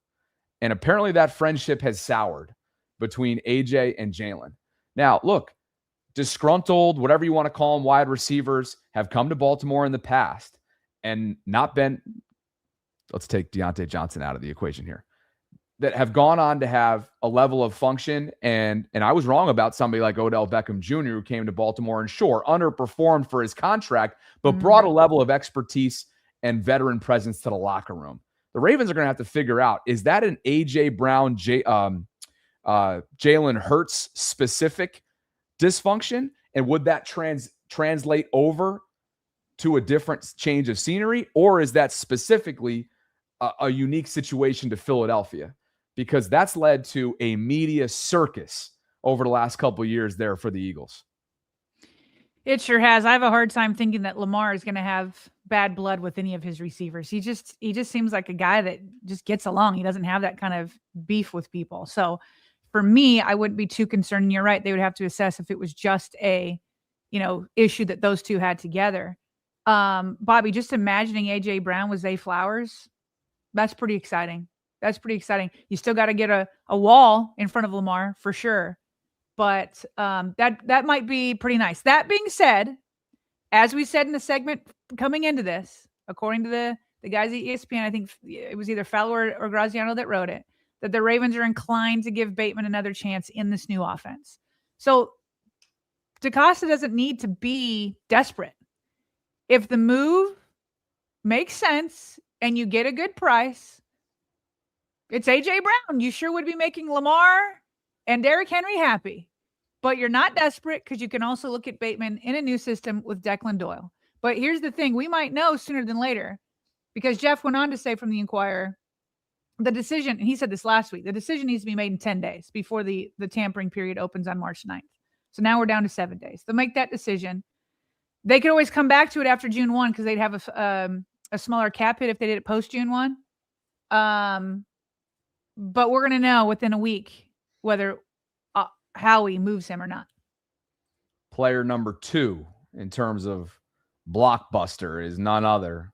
And apparently that friendship has soured between AJ and Jalen. Now, look, disgruntled, whatever you want to call them, wide receivers have come to Baltimore in the past and not been, let's take Deontay Johnson out of the equation here, that have gone on to have a level of function. And I was wrong about somebody like Odell Beckham Jr., who came to Baltimore and sure, underperformed for his contract, but brought a level of expertise and veteran presence to the locker room. The Ravens are going to have to figure out, is that an A.J. Brown, Jalen Hurts specific dysfunction? And would that translate over to a different change of scenery? Or is that specifically a unique situation to Philadelphia? Because that's led to a media circus over the last couple of years there for the Eagles. It sure has. I have a hard time thinking that Lamar is going to have bad blood with any of his receivers. He just seems like a guy that just gets along. He doesn't have that kind of beef with people. So for me, I wouldn't be too concerned. And you're right. They would have to assess if it was just a, issue that those two had together. Bobby, just imagining A.J. Brown with Zay Flowers, that's pretty exciting. That's pretty exciting. You still got to get a wall in front of Lamar for sure. But that might be pretty nice. That being said, as we said in the segment coming into this, according to the guys at ESPN, I think it was either Fowler or Graziano that wrote it, that the Ravens are inclined to give Bateman another chance in this new offense. So DaCosta doesn't need to be desperate. If the move makes sense and you get a good price, it's A.J. Brown. You sure would be making Lamar and Derrick Henry happy. But you're not desperate because you can also look at Bateman in a new system with Declan Doyle. But here's the thing. We might know sooner than later because Jeff went on to say from the Inquirer, the decision, and he said this last week, the decision needs to be made in 10 days before the tampering period opens on March 9th. So now we're down to 7 days. They'll make that decision. They could always come back to it after June 1 because they'd have a smaller cap hit if they did it post June 1. But we're going to know within a week whether Howie moves him or not. Player number 2 in terms of blockbuster is none other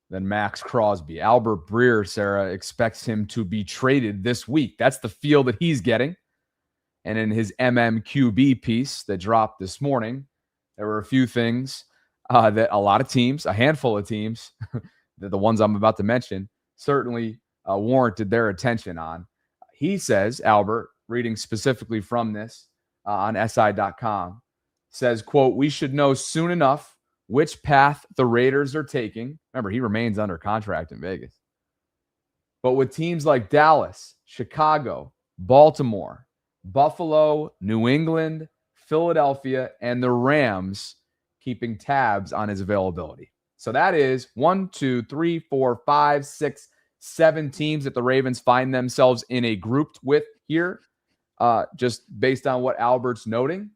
than Max Crosby. Albert Breer, Sarah, expects him to be traded this week. That's the feel that he's getting. And in his MMQB piece that dropped this morning, there were a few things that a lot of teams, a handful of teams, the ones I'm about to mention, certainly warranted their attention on. He says, Albert, reading specifically from this on SI.com, says, quote, "We should know soon enough which path the Raiders are taking." Remember, he remains under contract in Vegas. But with teams like Dallas, Chicago, Baltimore, Buffalo, New England, Philadelphia, and the Rams keeping tabs on his availability. So that is 1, 2, 3, 4, 5, 6, 7 teams that the Ravens find themselves in a grouped with here, just based on what Albert's noting.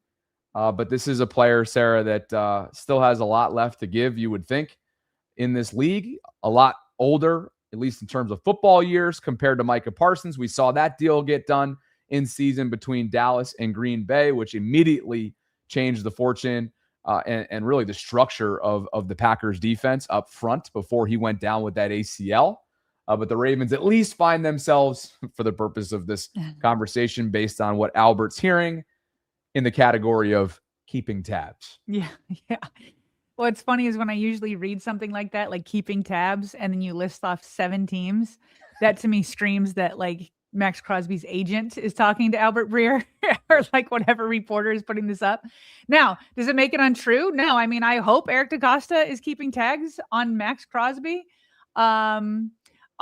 But this is a player, Sarah, that still has a lot left to give, you would think, in this league. A lot older, at least in terms of football years, compared to Micah Parsons. We saw that deal get done in season between Dallas and Green Bay, which immediately changed the fortune and really the structure of the Packers defense up front before he went down with that ACL. But the Ravens at least find themselves, for the purpose of this conversation, based on what Albert's hearing, in the category of keeping tabs. Yeah. What's funny is when I usually read something like that, like keeping tabs, and then you list off 7 teams, that to me screams that like Max Crosby's agent is talking to Albert Breer or like whatever reporter is putting this up. Now, does it make it untrue? No. I mean, I hope Eric DaCosta is keeping tags on Max Crosby.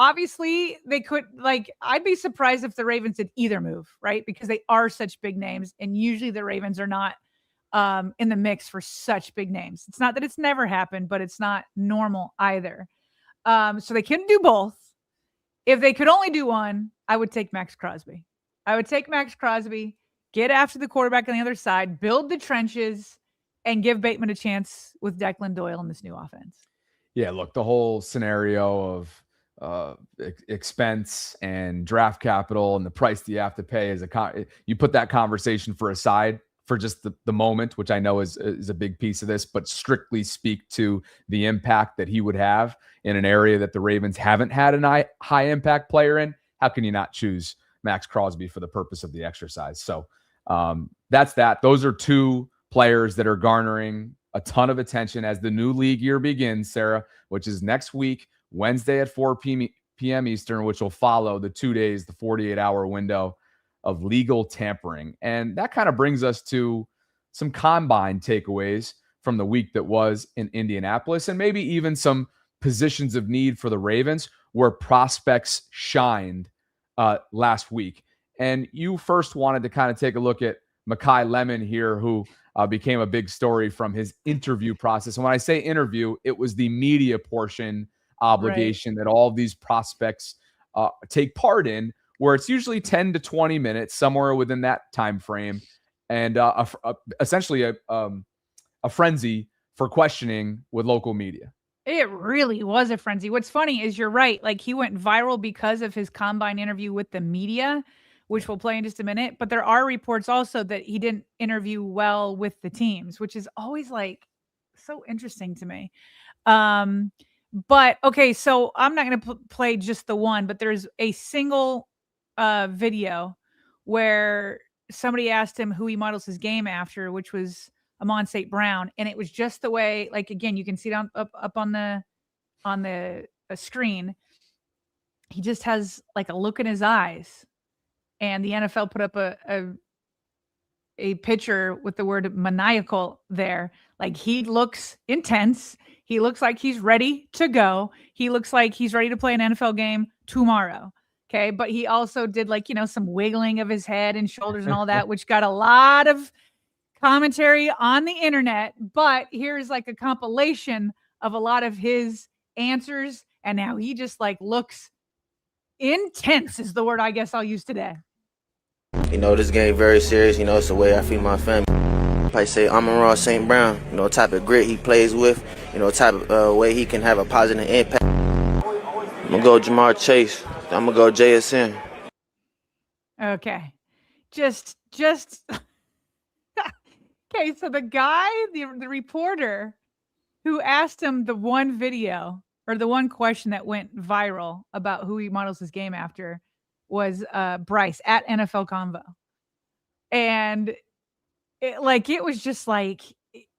Obviously, they could, like, I'd be surprised if the Ravens did either move, right? Because they are such big names, and usually the Ravens are not in the mix for such big names. It's not that it's never happened, but it's not normal either. So they couldn't do both. If they could only do one, I would take Max Crosby. Get after the quarterback on the other side, build the trenches, and give Bateman a chance with Declan Doyle in this new offense. Yeah, look, the whole scenario of expense and draft capital and the price that you have to pay you put that conversation aside for just the moment, which I know is a big piece of this, but strictly speak to the impact that he would have in an area that the Ravens haven't had a high impact player in. How can you not choose Max Crosby for the purpose of the exercise? So that's that. Those are two players that are garnering a ton of attention as the new league year begins, Sarah, which is next week, Wednesday at 4 p.m. Eastern, which will follow the 2 days, the 48-hour window of legal tampering. And that kind of brings us to some combine takeaways from the week that was in Indianapolis, and maybe even some positions of need for the Ravens where prospects shined last week. And you first wanted to kind of take a look at Makai Lemon here, who became a big story from his interview process. And when I say interview, it was the media portion obligation that all of these prospects take part in, where it's usually 10 to 20 minutes, somewhere within that time frame, and essentially a frenzy for questioning with local media. It really was a frenzy. What's funny is you're right. Like, he went viral because of his combine interview with the media, which we'll play in just a minute. But there are reports also that he didn't interview well with the teams, which is always like so interesting to me. But okay, so I'm not going to play just the one, but there's a single video where somebody asked him who he models his game after, which was Amon St. Brown. And it was just the way, like, again, you can see it up on the screen. He just has like a look in his eyes. And the NFL put up a picture with the word maniacal there. Like, he looks intense. He looks like he's ready to go. He looks like he's ready to play an NFL game tomorrow. Okay. But he also did, like, some wiggling of his head and shoulders and all that, which got a lot of commentary on the internet. But here's like a compilation of a lot of his answers. And now he just like looks intense is the word I guess I'll use today. This game very serious. It's the way I feed my family. I say Amon St. Brown, type of grit he plays with, type of way he can have a positive impact. I'm going to go Jamar Chase. I'm going to go JSN. Okay. Just okay, so the guy, the reporter who asked him the one video or the one question that went viral about who he models his game after was Bryce at NFL Convo. And it was just like,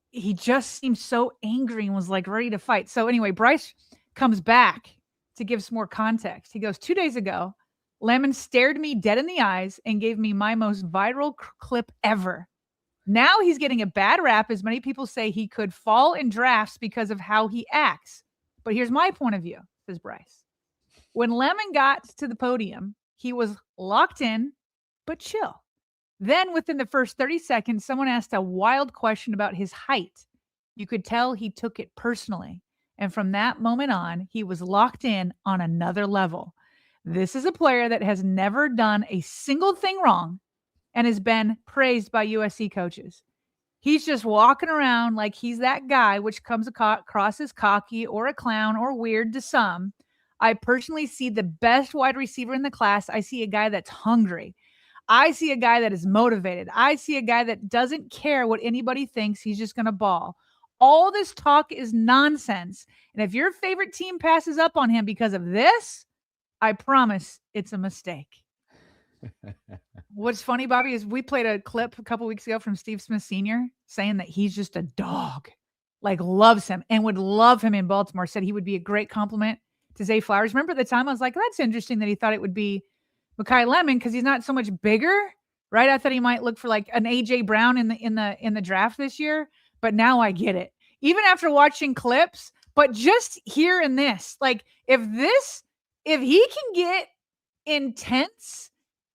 he just seemed so angry and was like ready to fight. So anyway, Bryce comes back to give some more context. He goes, 2 days ago, Lemon stared me dead in the eyes and gave me my most viral clip ever. Now he's getting a bad rap, as many people say he could fall in drafts because of how he acts. But here's my point of view, says Bryce. When Lemon got to the podium, he was locked in, but chill. Then within the first 30 seconds, someone asked a wild question about his height. You could tell he took it personally. And from that moment on, he was locked in on another level. This is a player that has never done a single thing wrong and has been praised by USC coaches. He's just walking around like he's that guy, which comes across as cocky or a clown or weird to some. I personally see the best wide receiver in the class. I see a guy that's hungry. I see a guy that is motivated. I see a guy that doesn't care what anybody thinks. He's just going to ball. All this talk is nonsense. And if your favorite team passes up on him because of this, I promise it's a mistake. What's funny, Bobby, is we played a clip a couple weeks ago from Steve Smith Sr. saying that he's just a dog, like loves him and would love him in Baltimore, said he would be a great compliment to Zay Flowers. Remember at the time I was like, that's interesting that he thought it would be Makai Lemon because he's not so much bigger, right? I thought he might look for like an AJ Brown in the draft this year, but now I get it. Even after watching clips, but just hearing this, like if he can get intense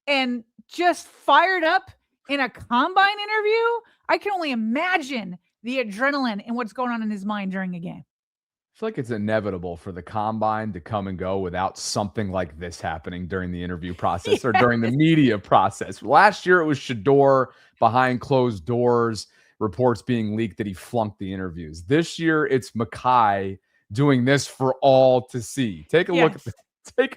and just fired up in a combine interview, I can only imagine the adrenaline and what's going on in his mind during a game. feel like it's inevitable for the combine to come and go without something like this happening during the interview process or during the media process. Last year, it was Shador behind closed doors, reports being leaked that he flunked the interviews. This year, it's Makai doing this for all to see. Take a look at this.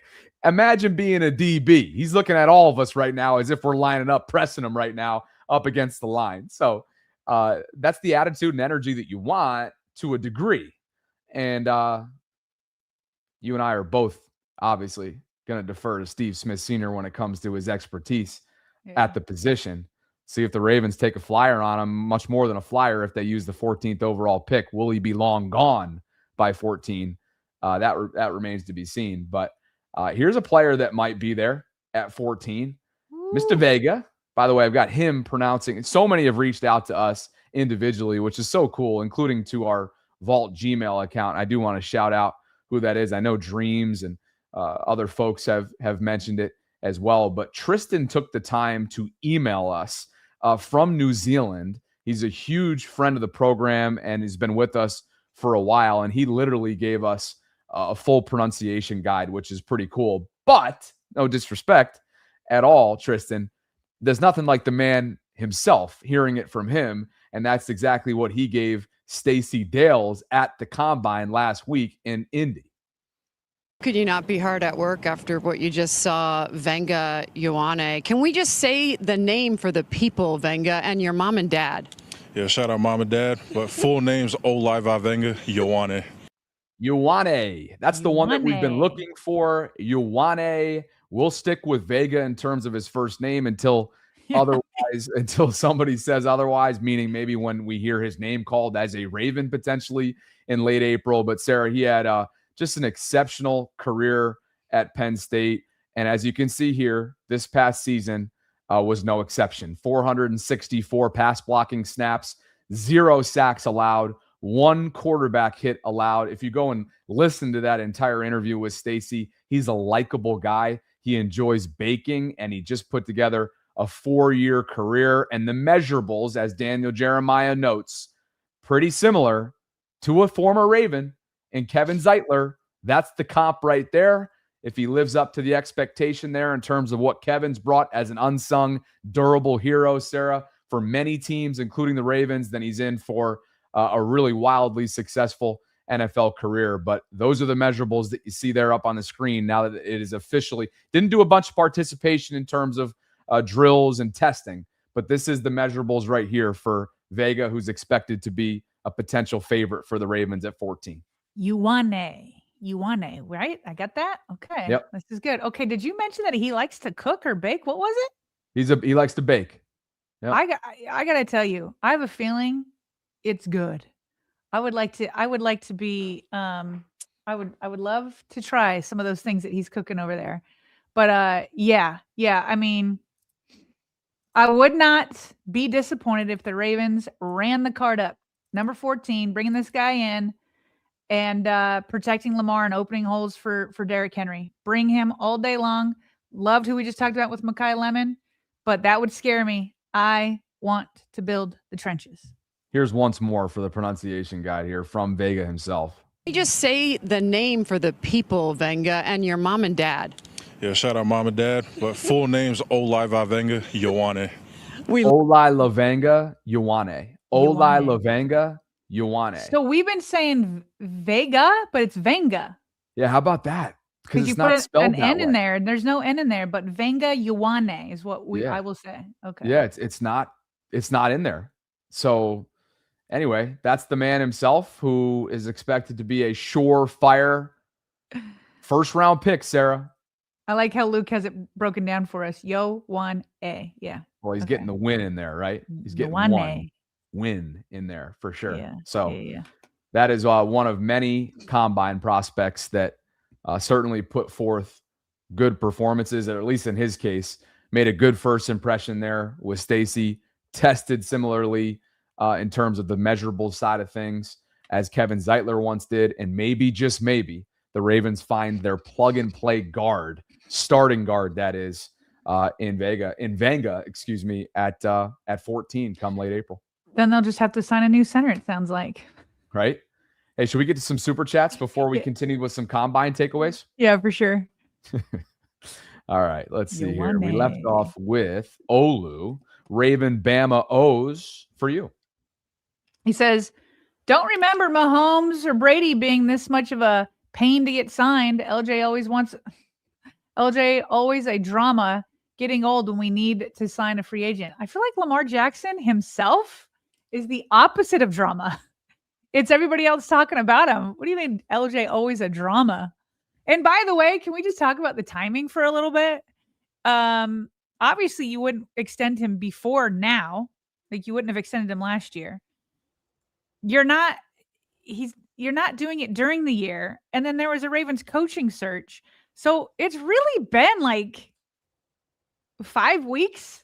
Imagine being a DB. He's looking at all of us right now as if we're lining up, pressing him right now up against the line. So that's the attitude and energy that you want to a degree. And you and I are both obviously going to defer to Steve Smith Sr. when it comes to his expertise at the position. See if the Ravens take a flyer on him, much more than a flyer if they use the 14th overall pick. Will he be long gone by 14? That remains to be seen. But here's a player that might be there at 14. Ooh. Mr. Vega. By the way, I've got him pronouncing. So many have reached out to us individually, which is so cool, including to our Vault Gmail account. I do want to shout out who that is. I know Dreams and other folks have mentioned it as well. But Tristan took the time to email us from New Zealand. He's a huge friend of the program and he's been with us for a while. And he literally gave us a full pronunciation guide, which is pretty cool. But no disrespect at all, Tristan. There's nothing like the man himself, hearing it from him. And that's exactly what he gave Stacey Dales at the combine last week in Indy. Could you not be hard at work after what you just saw, Venga Ioane? Can we just say the name for the people, Venga, and your mom and dad? Yeah, shout out mom and dad, but full name's Olaiva Venga Ioane. Ioane. That's the one that we've been looking for. Ioane. We'll stick with Vega in terms of his first name until until somebody says otherwise, meaning maybe when we hear his name called as a Raven potentially in late April. But Sarah, he had just an exceptional career at Penn State. And as you can see here, this past season was no exception. 464 pass blocking snaps, 0 sacks allowed, 1 quarterback hit allowed. If you go and listen to that entire interview with Stacey, he's a likable guy. He enjoys baking, and he just put together a 4-year career. And the measurables, as Daniel Jeremiah notes, pretty similar to a former Raven and Kevin Zeitler. That's the comp right there. If he lives up to the expectation there in terms of what Kevin's brought as an unsung, durable hero, Sarah, for many teams, including the Ravens, then he's in for a really wildly successful NFL career. But those are the measurables that you see there up on the screen now that it is officially. Didn't do a bunch of participation in terms of drills and testing, but this is the measurables right here for Vega, who's expected to be a potential favorite for the Ravens at 14. Ioane, right? I got that. Okay. Yep. This is good. Okay. Did you mention that he likes to cook or bake? What was it? He likes to bake. Yep. I got to tell you, I have a feeling it's good. I would like to be, I would love to try some of those things that he's cooking over there. But yeah. I mean, I would not be disappointed if the Ravens ran the card up. Number 14, bringing this guy in and protecting Lamar and opening holes for Derrick Henry. Bring him all day long. Loved who we just talked about with Makai Lemon, but that would scare me. I want to build the trenches. Here's once more for the pronunciation guide here from Vega himself. Can you just say the name for the people, Venga, and your mom and dad? Yeah, shout out mom and dad, but full name's Olaiva Venga Ioane. Olaiva Ioane. Olaiva Ioane. So we've been saying Vega, but it's Venga. Yeah, how about that? Because it's not spelled an N in there, and there's no N in there, but Venga Ioane is what I will say. Okay. Yeah, it's not in there. So anyway, that's the man himself who is expected to be a surefire first round pick, Sarah. I like how Luke has it broken down for us. Ioane. Yeah. Well, he's getting the win in there, right? He's getting one win in there for sure. Yeah. So that is one of many combine prospects that certainly put forth good performances, or at least in his case, made a good first impression there with Stacey, tested similarly in terms of the measurable side of things as Kevin Zeitler once did. And maybe, just maybe, the Ravens find their plug-and-play guard, starting guard, that is, in Venga, at 14 come late April. Then they'll just have to sign a new center, it sounds like. Right? Hey, should we get to some super chats before we continue with some combine takeaways? Yeah, for sure. All right, let's see here. We Ioane. left off with Olu, Raven Bama O's for you. He says, don't remember Mahomes or Brady being this much of a pain to get signed. LJ always a drama, getting old when we need to sign a free agent. I feel like Lamar Jackson himself is the opposite of drama. It's everybody else talking about him. What do you mean LJ always a drama? And by the way, can we just talk about the timing for a little bit? Obviously you wouldn't extend him before now. Like you wouldn't have extended him last year. You're not doing it during the year. And then there was a Ravens coaching search. So it's really been like 5 weeks.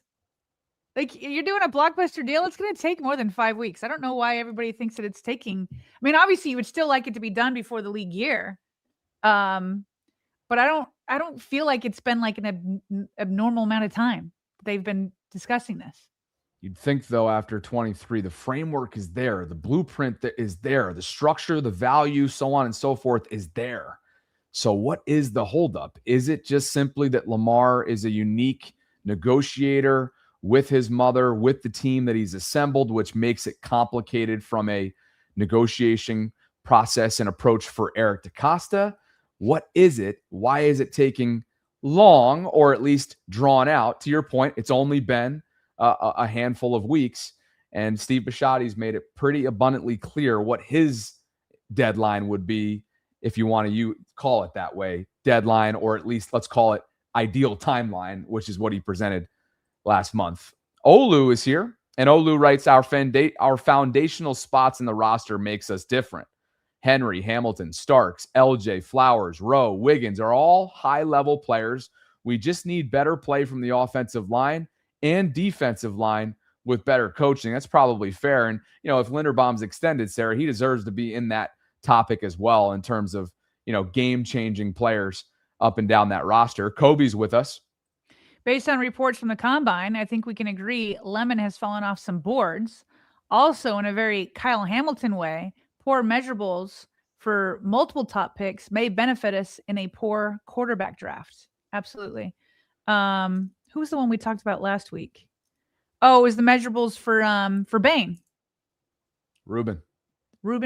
Like you're doing a blockbuster deal. It's going to take more than 5 weeks. I don't know why everybody thinks that it's taking. I mean, obviously you would still like it to be done before the league year. But I don't feel like it's been like an abnormal amount of time they've been discussing this. You'd think, though, after 23, the framework is there. The blueprint that is there. The structure, the value, so on and so forth is there. So what is the holdup? Is it just simply that Lamar is a unique negotiator with his mother, with the team that he's assembled, which makes it complicated from a negotiation process and approach for Eric DeCosta? What is it? Why is it taking long, or at least drawn out? To your point, it's only been a handful of weeks, and Steve Bisciotti's made it pretty abundantly clear what his deadline would be, if you want to call it that way, deadline, or at least let's call it ideal timeline, which is what he presented last month. Olu is here, and Olu writes, our foundational spots in the roster makes us different. Henry, Hamilton, Starks, LJ, Flowers, Rowe, Wiggins are all high-level players. We just need better play from the offensive line and defensive line with better coaching. That's probably fair. And, if Linderbaum's extended, Sarah, he deserves to be in that topic as well in terms of, game-changing players up and down that roster. Kobe's with us. Based on reports from the Combine, I think we can agree Lemon has fallen off some boards. Also, in a very Kyle Hamilton way, poor measurables for multiple top picks may benefit us in a poor quarterback draft. Absolutely. Who was the one we talked about last week? Oh, it was the measurables for Bain. Ruben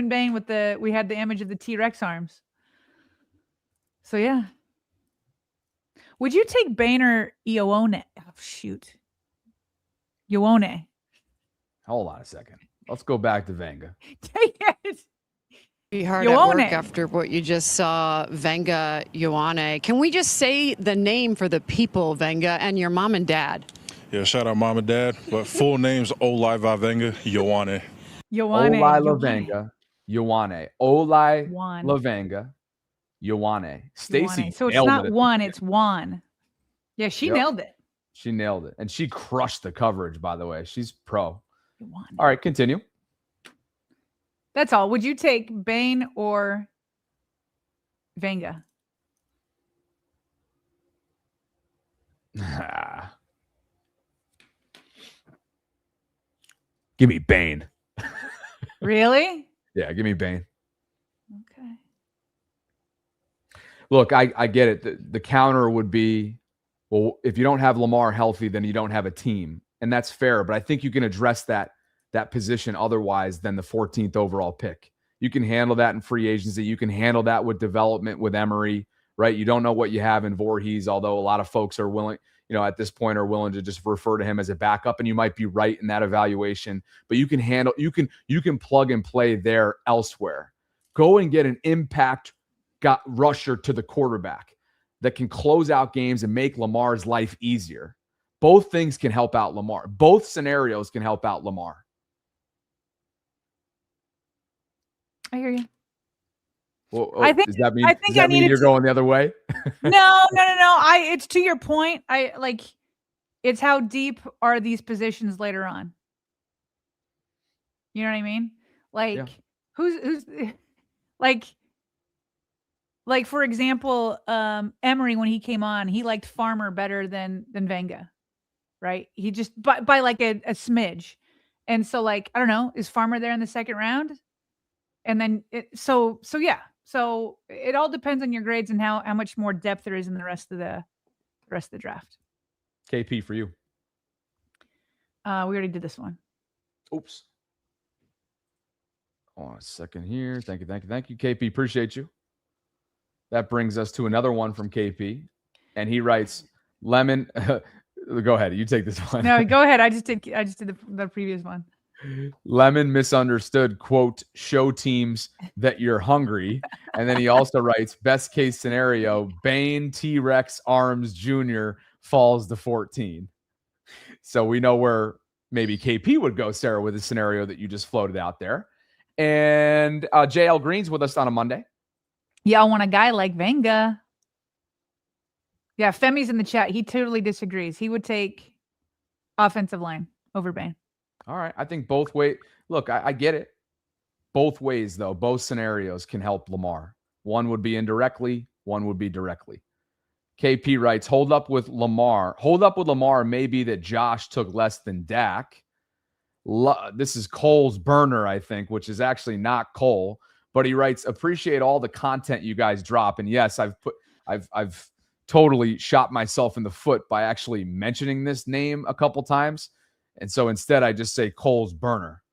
Bain we had the image of the T-Rex arms. So yeah. Would you take Bain or Ioane? Oh, shoot. Ioane. Hold on a second. Let's go back to Venga. Take it. Be hard at work after what you just saw, Venga, Ioane. Can we just say the name for the people, Venga, and your mom and dad? Yeah, shout out mom and dad. But full name's Olai Vavenga, Ioane. Olai Lavenga, Ioane. Olai Lavenga, Ioane. Stacy. So it's not one, it's Juan. Yeah, she nailed it. She nailed it. And she crushed the coverage, by the way. She's pro. All right, continue. That's all. Would you take Bain or Venga? Give me Bain. Really? Yeah, give me Bain. Okay. Look, I get it. The counter would be, well, if you don't have Lamar healthy, then you don't have a team. And that's fair. But I think you can address that position otherwise than the 14th overall pick. You can handle that in free agency. You can handle that with development with Emery, right? You don't know what you have in Voorhees, although a lot of folks are willing, at this point are willing to just refer to him as a backup, and you might be right in that evaluation, but you can plug and play there elsewhere. Go and get an impact rusher to the quarterback that can close out games and make Lamar's life easier. Both things can help out Lamar. Both scenarios can help out Lamar. I hear you. Well, does that mean you're going the other way? No. It's to your point. It's how deep are these positions later on? You know what I mean? Who's for example, Emery, when he came on, he liked Farmer better than Venga, right? He just by like a smidge. And so I don't know, is Farmer there in the second round? And then so it all depends on your grades and how much more depth there is in the rest of the draft. KP for you. We already did this one. Oops. Hold on a second here. Thank you. KP, appreciate you. That brings us to another one from KP. And he writes, Lemon. Go ahead. You take this one. No, go ahead. I just did the previous one. Lemon misunderstood, quote, show teams that you're hungry. And then he also writes, best case scenario, Bane T-Rex Arms Jr. falls to 14. So we know where maybe KP would go, Sarah, with the scenario that you just floated out there. And JL Green's with us on a Monday. Y'all want a guy like Venga. Yeah, Femi's in the chat. He totally disagrees. He would take offensive line over Bane. All right. I think both ways. Look, I get it. Both ways, though. Both scenarios can help Lamar. One would be indirectly. One would be directly. KP writes, hold up with Lamar. Hold up with Lamar may be that Josh took less than Dak. This is Cole's burner, I think, which is actually not Cole. But he writes, appreciate all the content you guys drop. And yes, I've totally shot myself in the foot by actually mentioning this name a couple times. And so instead, I just say Cole's burner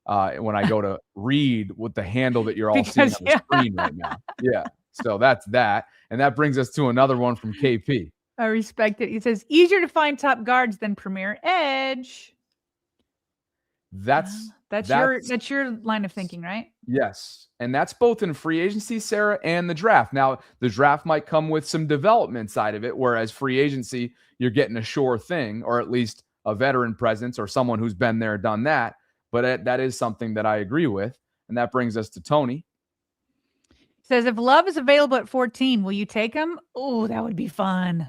when I go to read with the handle that you're all seeing on the screen right now. Yeah. So that's that. And that brings us to another one from KP. I respect it. He says, easier to find top guards than Premier Edge. That's your line of thinking, right? Yes. And that's both in free agency, Sarah, and the draft. Now, the draft might come with some development side of it, whereas free agency, you're getting a sure thing, or at least a veteran presence or someone who's been there, done that. But that is something that I agree with. And that brings us to Tony. Says, if Love is available at 14, will you take him? Oh, that would be fun.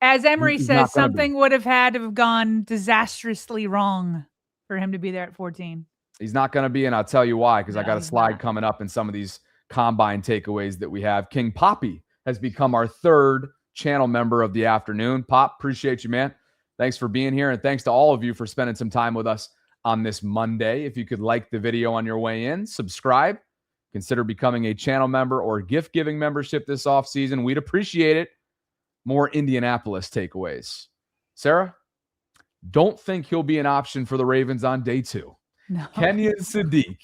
As Emery says, something would have had to have gone disastrously wrong for him to be there at 14. He's not going to be, and I'll tell you why, because I got a slide coming up in some of these combine takeaways that we have. King Poppy has become our third channel member of the afternoon. Pop, appreciate you, man. Thanks for being here, and thanks to all of you for spending some time with us on this Monday. If you could like the video on your way in, subscribe, consider becoming a channel member or gift-giving membership this offseason. We'd appreciate it. More Indianapolis takeaways. Sarah, don't think he'll be an option for the Ravens on day 2. No. Kenyon Sadiq,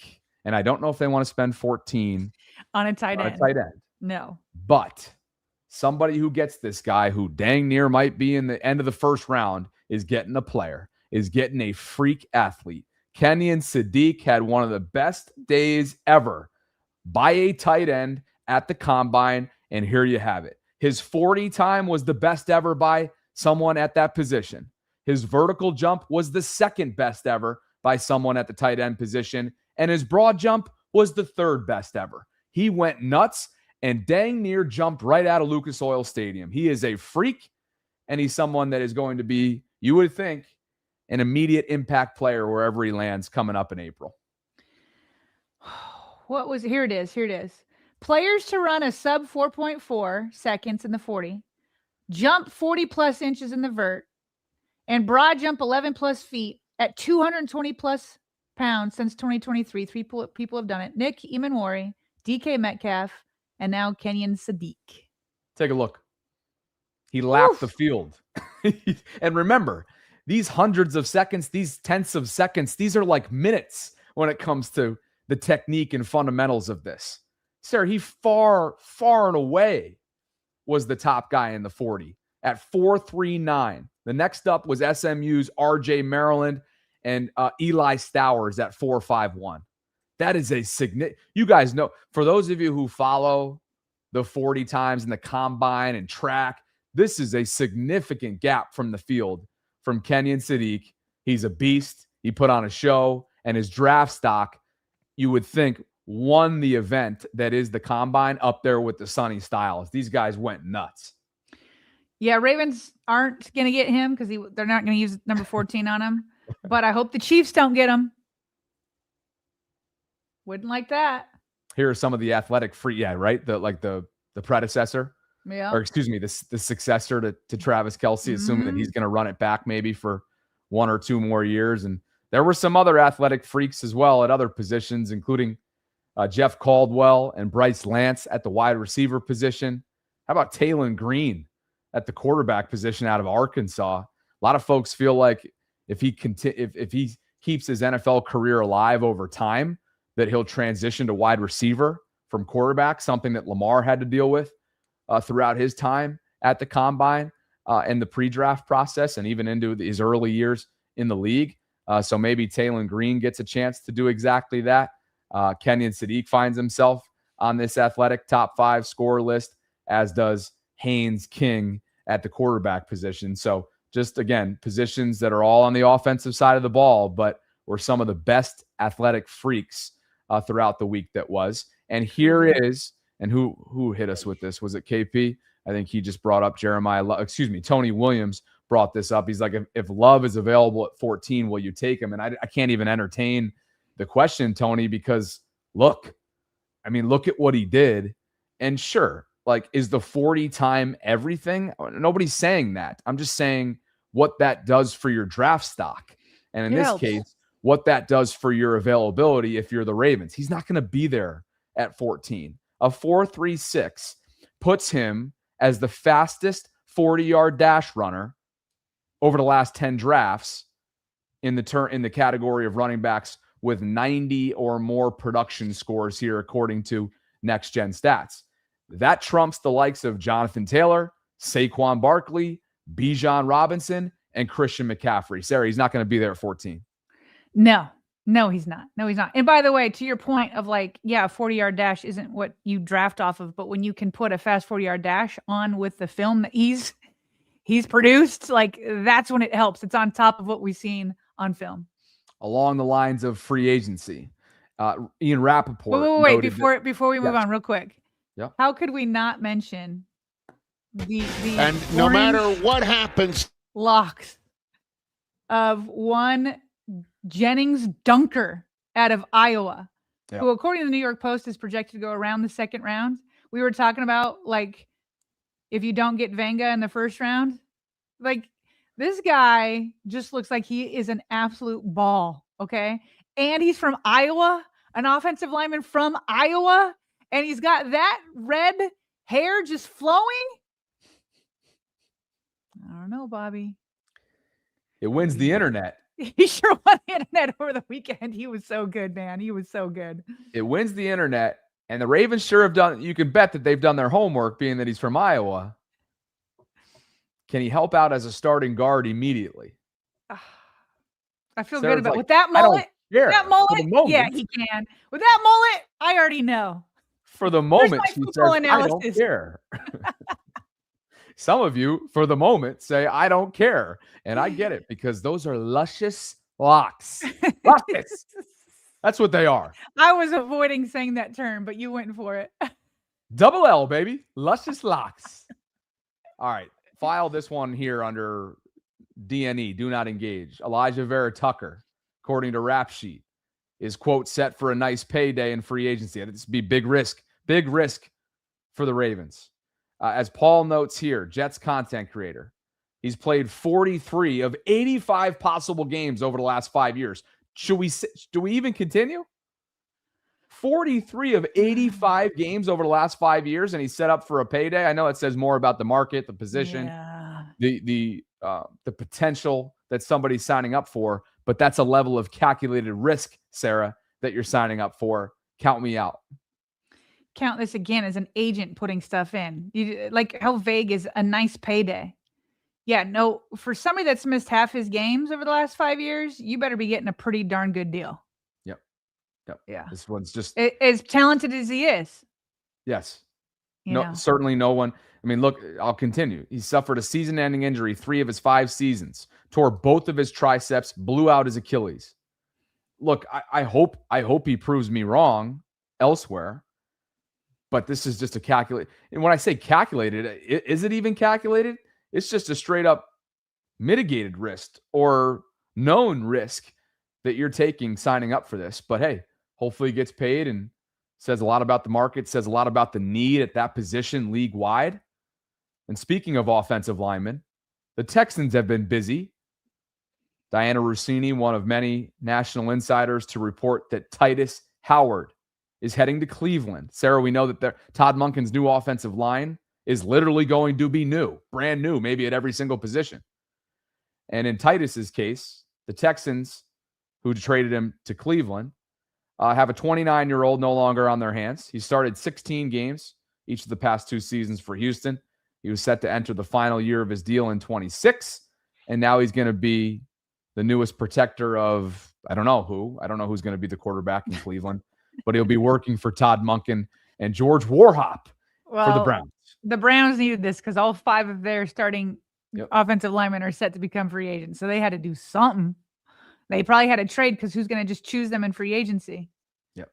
and I don't know if they want to spend 14 on a tight end. No. But somebody who gets this guy who dang near might be in the end of the first round is getting a player, is getting a freak athlete. Kenyon Sadiq had one of the best days ever by a tight end at the combine, and here you have it. His 40 time was the best ever by someone at that position. His vertical jump was the second best ever by someone at the tight end position, and his broad jump was the third best ever. He went nuts and dang near jumped right out of Lucas Oil Stadium. He is a freak, and he's someone that is going to be, you would think, an immediate impact player wherever he lands coming up in April. What was it? Here it is. Players to run a sub 4.4 seconds in the 40, jump 40 plus inches in the vert, and broad jump 11 plus feet at 220 plus pounds since 2023. 3 people have done it. Nick Emanwari, DK Metcalf, and now Kenyon Sadiq. Take a look. He lapped the field. And remember, these hundreds of seconds, these tenths of seconds, these are like minutes when it comes to the technique and fundamentals of this. Sir, he far and away was the top guy in the 40 at 4.39. The next up was SMU's RJ Maryland and Eli Stowers at 4.51. That is a significant. You guys know, for those of you who follow the 40 times in the combine and track, this is a significant gap from the field from Kenyon Sadiq. He's a beast. He put on a show, and his draft stock, you would think, won the event that is the combine up there with the Sonny Styles. These guys went nuts. Yeah, Ravens aren't going to get him because they're not going to use number 14 on him. But I hope the Chiefs don't get him. Wouldn't like that. Here are some of the athletic free, yeah, right? The predecessor. Yeah. Or excuse me, the successor to Travis Kelce, assuming that he's going to run it back maybe for 1 or 2 more years. And there were some other athletic freaks as well at other positions, including Jeff Caldwell and Bryce Lance at the wide receiver position. How about Taylon Green at the quarterback position out of Arkansas? A lot of folks feel like if he keeps his NFL career alive over time, that he'll transition to wide receiver from quarterback, something that Lamar had to deal with throughout his time at the combine and the pre-draft process and even into his early years in the league. So maybe Taylon Green gets a chance to do exactly that. Kenyon Sadiq finds himself on this athletic top 5 scorer list, as does Haynes King at the quarterback position. So just, again, positions that are all on the offensive side of the ball, but were some of the best athletic freaks throughout the week that was. And here is, and who hit us with this? Was it KP? I think he just brought up Tony Williams brought this up. He's like, if Love is available at 14, will you take him? And I can't even entertain the question, Tony, because look at what he did. And sure, like, is the 40 time everything? Nobody's saying that. I'm just saying what that does for your draft stock. And in this case, what that does for your availability if you're the Ravens. He's not going to be there at 14. A 4.36 puts him as the fastest 40-yard dash runner over the last 10 drafts in the category of running backs with 90 or more production scores here, according to Next Gen Stats. That trumps the likes of Jonathan Taylor, Saquon Barkley, Bijan Robinson, and Christian McCaffrey. Sarah, he's not going to be there at 14. No, he's not. No, he's not. And by the way, to your point of like, yeah, a 40-yard dash isn't what you draft off of, but when you can put a fast 40-yard dash on with the film that he's produced, like, that's when it helps. It's on top of what we've seen on film. Along the lines of free agency, Ian Rappaport. Wait, before we move on real quick. Yeah. How could we not mention the and no matter what happens, locks of one Jennings Dunker out of Iowa, who, according to the New York Post, is projected to go around the second round. We were talking about, like, if you don't get Venga in the first round, like, this guy just looks like he is an absolute ball. Okay. And he's from Iowa, an offensive lineman from Iowa. And he's got that red hair just flowing. I don't know, Bobby. It wins the internet. He sure won the internet over the weekend. He was so good, man. He was so good. It wins the internet. And the Ravens sure have done, you can bet that they've done their homework, being that he's from Iowa. Can he help out as a starting guard immediately? I feel good about with that mullet. That mullet, yeah, he can. With that mullet, I already know. For the moment, she says, I don't care. Some of you, for the moment, say, I don't care. And I get it, because those are luscious locks. Luscious. That's what they are. I was avoiding saying that term, but you went for it. Double L, baby. Luscious locks. All right. File this one here under DNE, do not engage. Elijah Vera Tucker, according to Rap Sheet, is, quote, set for a nice payday in free agency. This would be big risk for the Ravens. As Paul notes here, Jets content creator, he's played 43 of 85 possible games over the last 5 years. Do we even continue? 43 of 85 games over the last 5 years, and he's set up for a payday. I know it says more about the market, the position, the potential that somebody's signing up for, but that's a level of calculated risk, Sarah, that you're signing up for. Count me out. Count this again as an agent putting stuff in. Like, how vague is a nice payday? Yeah, no, for somebody that's missed half his games over the last 5 years, you better be getting a pretty darn good deal. Yep. Yeah. This one's just as talented as he is. Yes. Certainly no one. I mean, look, I'll continue. He suffered a season-ending injury 3 of his 5 seasons, tore both of his triceps, blew out his Achilles. Look, I hope he proves me wrong elsewhere, but this is just a calculate. And when I say calculated, is it even calculated? It's just a straight up mitigated risk or known risk that you're taking signing up for this. But hey, hopefully he gets paid, and says a lot about the market, says a lot about the need at that position league-wide. And speaking of offensive linemen, the Texans have been busy Diana Rossini, one of many national insiders, to report that Titus Howard is heading to Cleveland. Sarah, we know that Todd Monken's new offensive line is literally going to be new, brand new, maybe at every single position. And in Titus's case, the Texans, who traded him to Cleveland, have a 29-year-old no longer on their hands. He started 16 games each of the past 2 seasons for Houston. He was set to enter the final year of his deal in 26, and now he's going to be the newest protector of, I don't know who's going to be the quarterback in Cleveland, but he'll be working for Todd Monken and George Warhop for the Browns. The Browns needed this because all 5 of their starting offensive linemen are set to become free agents. So they had to do something. They probably had to trade because who's going to just choose them in free agency? Yep.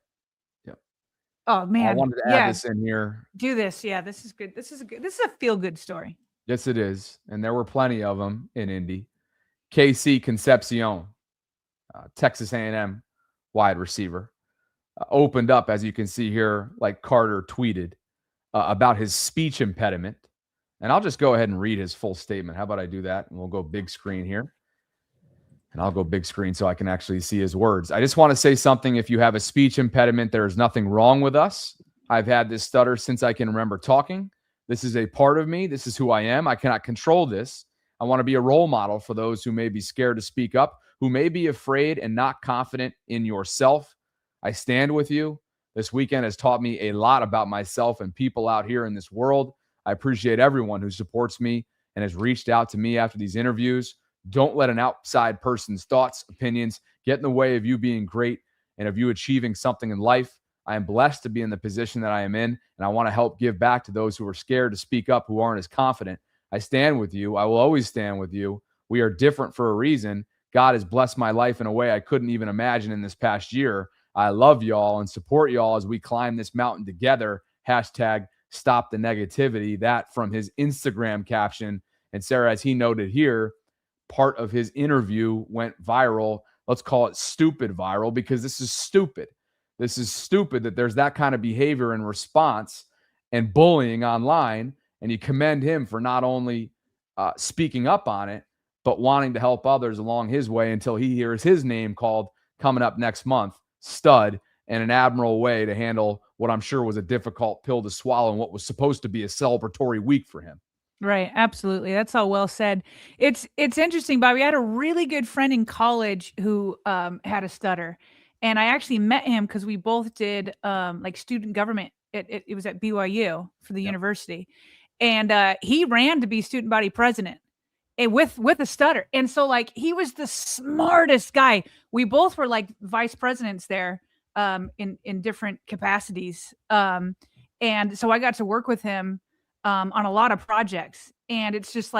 Oh man. I wanted to add this in here. Do this. Yeah, this is good. This is a feel-good story. Yes, it is. And there were plenty of them in Indy. KC Concepcion, Texas A&M wide receiver, opened up, as you can see here, like Carter tweeted, about his speech impediment. And I'll just go ahead and read his full statement. How about I do that? And we'll go big screen here. And I'll go big screen so I can actually see his words. I just want to say something. If you have a speech impediment, there is nothing wrong with us. I've had this stutter since I can remember talking. This is a part of me. This is who I am. I cannot control this. I want to be a role model for those who may be scared to speak up, who may be afraid and not confident in yourself. I stand with you. This weekend has taught me a lot about myself and people out here in this world. I appreciate everyone who supports me and has reached out to me after these interviews. Don't let an outside person's thoughts, opinions get in the way of you being great and of you achieving something in life. I am blessed to be in the position that I am in, and I want to help give back to those who are scared to speak up, who aren't as confident. I stand with you. I will always stand with you. We are different for a reason. God has blessed my life in a way I couldn't even imagine in this past year. I love y'all and support y'all as we climb this mountain together. Hashtag stop the negativity. That from his Instagram caption. And Sarah, as he noted here, part of his interview went viral. Let's call it stupid viral, because this is stupid. This is stupid that there's that kind of behavior and response and bullying online. And you commend him for not only speaking up on it, but wanting to help others along his way until he hears his name called coming up next month. Stud, and an admirable way to handle what I'm sure was a difficult pill to swallow and what was supposed to be a celebratory week for him. Right. Absolutely. That's all well said. It's interesting, Bobby. I had a really good friend in college who had a stutter, and I actually met him because we both did like student government. It was at BYU for the university. And he ran to be student body president with a stutter. And so like, he was the smartest guy. We both were like vice presidents there in different capacities. And so I got to work with him on a lot of projects. And there's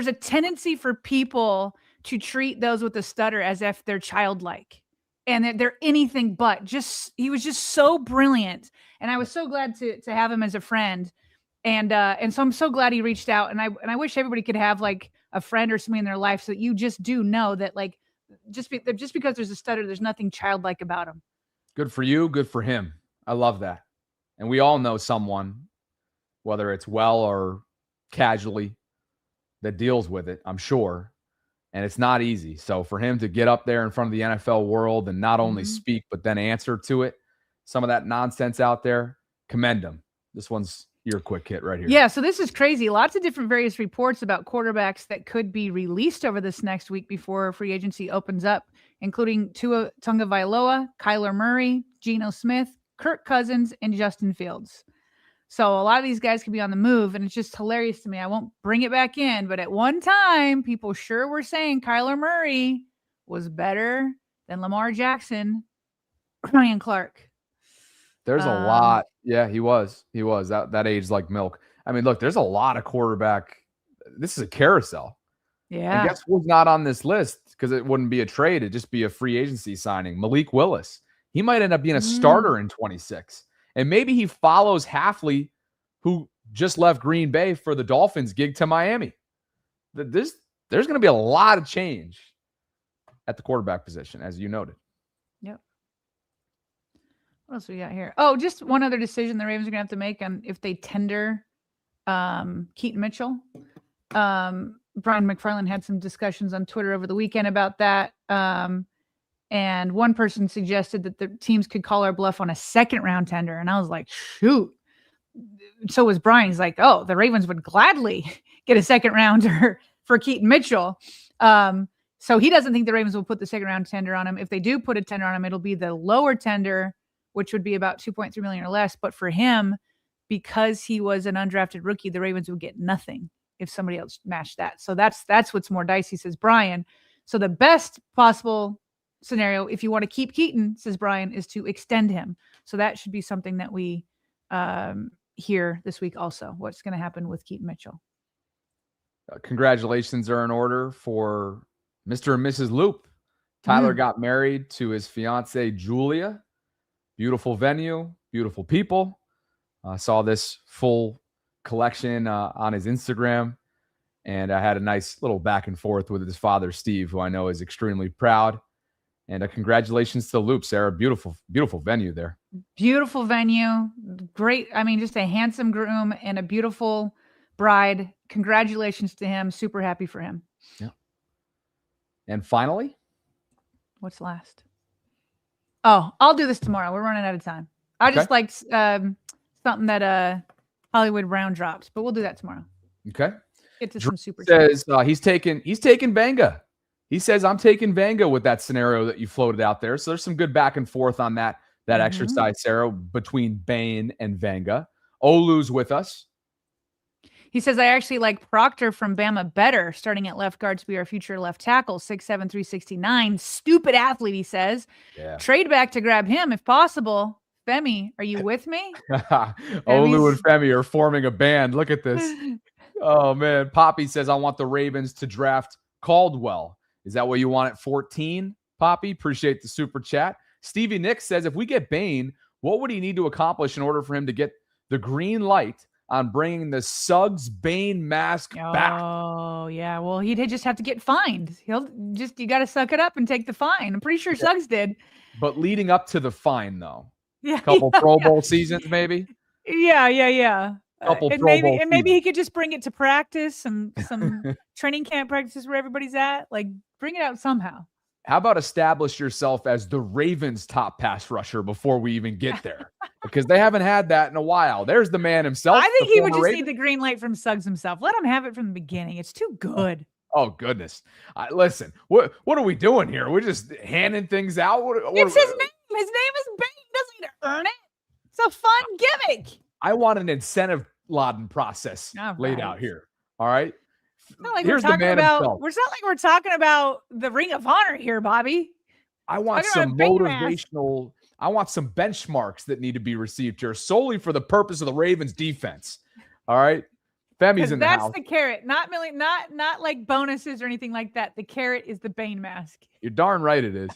a tendency for people to treat those with a stutter as if they're childlike. And they're anything but. He was just so brilliant, and I was so glad to have him as a friend, and so I'm so glad he reached out. And I wish everybody could have like a friend or somebody in their life, so that you just do know that like just because there's a stutter, there's nothing childlike about him. Good for you, good for him. I love that, and we all know someone, whether it's well or casually, that deals with it. I'm sure. And it's not easy. So for him to get up there in front of the NFL world and not only speak, but then answer to it, some of that nonsense out there, commend him. This one's your quick hit right here. Yeah, so this is crazy. Lots of different various reports about quarterbacks that could be released over this next week before free agency opens up, including Tua Tagovailoa, Kyler Murray, Geno Smith, Kirk Cousins, and Justin Fields. So a lot of these guys could be on the move, and it's just hilarious to me. I won't bring it back in, but at one time, people sure were saying Kyler Murray was better than Lamar Jackson, Ryan Clark. There's a lot. Yeah, he was. That age like milk. I mean, look, there's a lot of quarterback. This is a carousel. Yeah. And guess who's not on this list? Because it wouldn't be a trade. It'd just be a free agency signing. Malik Willis. He might end up being a starter in 26. And maybe he follows Halfley, who just left Green Bay for the Dolphins gig to Miami. There's going to be a lot of change at the quarterback position, as you noted. Yep. What else we got here? Oh, just one other decision the Ravens are going to have to make on if they tender Keaton Mitchell. Brian McFarland had some discussions on Twitter over the weekend about that. And one person suggested that the teams could call our bluff on a second round tender. And I was like, shoot. So was Brian. He's like, oh, the Ravens would gladly get a second rounder for Keaton Mitchell. So he doesn't think the Ravens will put the second round tender on him. If they do put a tender on him, it'll be the lower tender, which would be about $2.3 million or less. But for him, because he was an undrafted rookie, the Ravens would get nothing if somebody else matched that. So that's what's more dicey, says Brian. So the best possible scenario, if you want to keep Keaton, says Brian, is to extend him. So that should be something that we hear this week also. What's going to happen with Keaton Mitchell? Congratulations are in order for Mr. and Mrs. Loop. Tyler got married to his fiancee, Julia. Beautiful venue, beautiful people. I saw this full collection on his Instagram, and I had a nice little back and forth with his father, Steve, who I know is extremely proud. And congratulations to the Loop, Sarah. Beautiful, beautiful venue there. Beautiful venue. Great. I mean, just a handsome groom and a beautiful bride. Congratulations to him. Super happy for him. Yeah. And finally, what's last? Oh, I'll do this tomorrow. We're running out of time. I just liked something that Hollywood Brown dropped, but we'll do that tomorrow. Okay. Get to some super. Says he's taking Vanga. He says, I'm taking Vanga with that scenario that you floated out there. So there's some good back and forth on that exercise, Sarah, between Bane and Vanga. Olu's with us. He says, I actually like Proctor from Bama better, starting at left guard to be our future left tackle, 6'7", 369. Stupid athlete, he says. Yeah. Trade back to grab him if possible. Femi, are you with me? Olu and Femi are forming a band. Look at this. Oh, man. Poppy says, I want the Ravens to draft Caldwell. Is that what you want at 14, Poppy? Appreciate the super chat. Stevie Nick says, if we get Bane, what would he need to accomplish in order for him to get the green light on bringing the Suggs Bane mask back? Oh, yeah. Well, he'd just have to get fined. You got to suck it up and take the fine. I'm pretty sure Suggs did. But leading up to the fine, though. Yeah. A couple Pro Bowl seasons, maybe? Yeah. Couple and maybe he could just bring it to practice and some training camp practices where everybody's at. Like, bring it out somehow. How about establish yourself as the Ravens' top pass rusher before we even get there? Because they haven't had that in a while. There's the man himself. I think he would just need the green light from Suggs himself. Let him have it from the beginning. It's too good. Oh, goodness. Listen, what are we doing here? We're just handing things out? It's his name. His name is Bane. He doesn't need to earn it. It's a fun gimmick. I want an incentive laden process laid out here. All right. It's not like we're talking about the Ring of Honor here, Bobby. I want some motivational. I want some benchmarks that need to be received here solely for the purpose of the Ravens defense. All right. Femi's in the house. That's the carrot, not like bonuses or anything like that. The carrot is the Bane mask. You're darn right it is.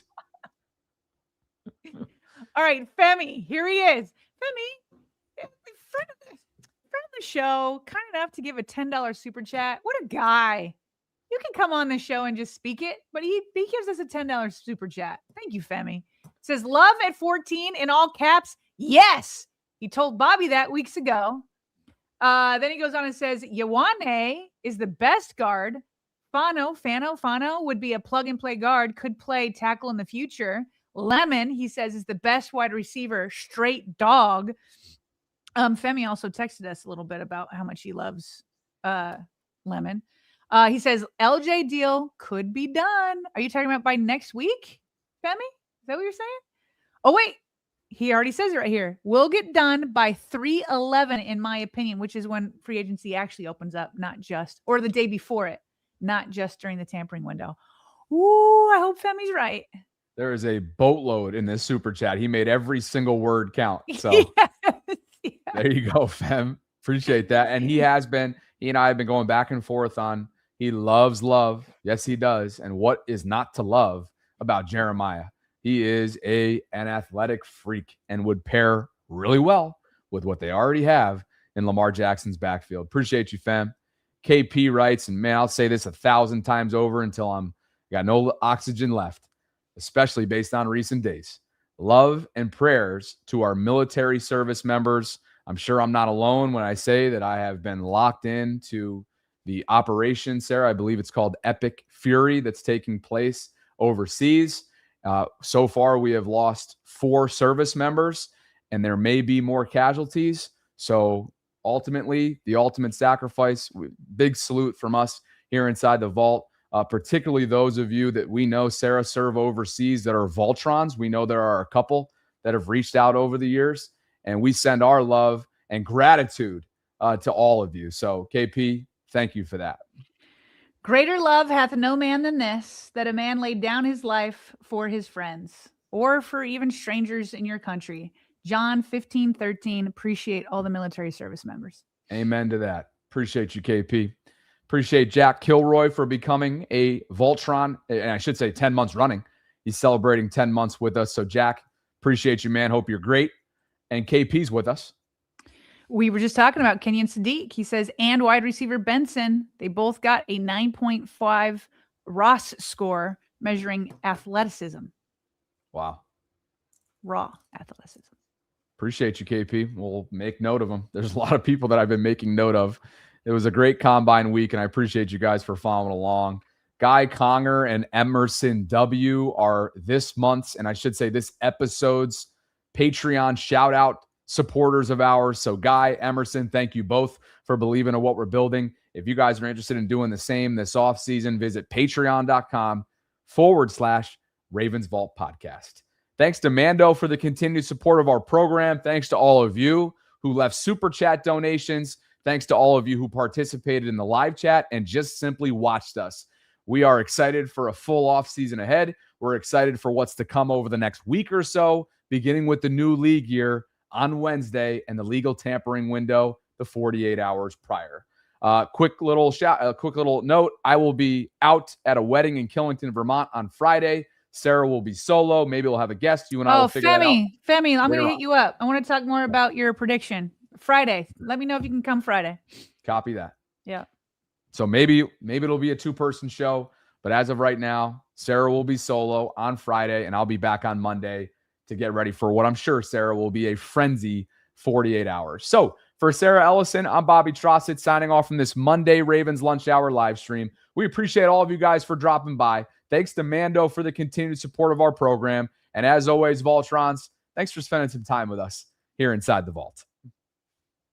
All right, Femi, here he is. Femi, friend of the show, kind enough to give a $10 super chat. What a guy. You can come on the show and just speak it, but he gives us a $10 super chat. Thank you, Femi. Says, love at 14 in all caps. Yes. He told Bobby that weeks ago. Then he goes on and says, Ioane is the best guard. Fano would be a plug-and-play guard, could play tackle in the future. Lemon, he says, is the best wide receiver, straight dog. Femi also texted us a little bit about how much he loves Lemon. He says, LJ deal could be done. Are you talking about by next week, Femi? Is that what you're saying? Oh, wait. He already says it right here. Will get done by 3/11, in my opinion, which is when free agency actually opens up, or the day before it, not just during the tampering window. Ooh, I hope Femi's right. There is a boatload in this super chat. He made every single word count. So There you go, Fem. Appreciate that. And he and I have been going back and forth on, he loves love. Yes, he does. And what is not to love about Jeremiah? He is an athletic freak and would pair really well with what they already have in Lamar Jackson's backfield. Appreciate you, Fem. KP writes, and man, I'll say this 1,000 times over until I'm got no oxygen left, especially based on recent days. Love and prayers to our military service members. I'm sure I'm not alone when I say that I have been locked into the operation, Sarah. I believe it's called Epic Fury, that's taking place overseas. So far, we have lost 4 service members, and there may be more casualties. So ultimately, the ultimate sacrifice, big salute from us here inside the vault, particularly those of you that we know, Sarah, serve overseas that are VAULTRONs. We know there are a couple that have reached out over the years, and we send our love and gratitude to all of you. So KP, thank you for that. Greater love hath no man than this, that a man laid down his life for his friends, or for even strangers in your country. John 15:13. Appreciate all the military service members. Amen to that. Appreciate you, KP. Appreciate Jack Kilroy for becoming a VAULTRON, and I should say 10 months running. He's celebrating 10 months with us. So Jack, appreciate you, man. Hope you're great. And KP's with us. We were just talking about Kenyon Sadiq. He says, and wide receiver Benson. They both got a 9.5 Ross score measuring athleticism. Wow. Raw athleticism. Appreciate you, KP. We'll make note of them. There's a lot of people that I've been making note of. It was a great combine week, and I appreciate you guys for following along. Guy Conger and Emerson W. are this month's, and I should say this episode's, Patreon shout-out supporters of ours. So Guy, Emerson, thank you both for believing in what we're building. If you guys are interested in doing the same this offseason, visit patreon.com/Ravens Vault Podcast. Thanks to Mando for the continued support of our program. Thanks to all of you who left super chat donations. Thanks to all of you who participated in the live chat and just simply watched us. We are excited for a full off season ahead. We're excited for what's to come over the next week or so, beginning with the new league year on Wednesday and the legal tampering window the 48 hours prior. Quick little note. I will be out at a wedding in Killington, Vermont on Friday. Sarah will be solo. Maybe we'll have a guest. You and I will figure that out. Femi, I'm going to hit you up. I want to talk more about your prediction. Friday. Let me know if you can come Friday. Copy that. Yeah. So maybe it'll be a 2-person show. But as of right now, Sarah will be solo on Friday, and I'll be back on Monday to get ready for what I'm sure, Sarah, will be a frenzy 48 hours. So for Sarah Ellison, I'm Bobby Trossett signing off from this Monday Ravens Lunch Hour live stream. We appreciate all of you guys for dropping by. Thanks to Mando for the continued support of our program. And as always, VAULTRONs, thanks for spending some time with us here inside the vault.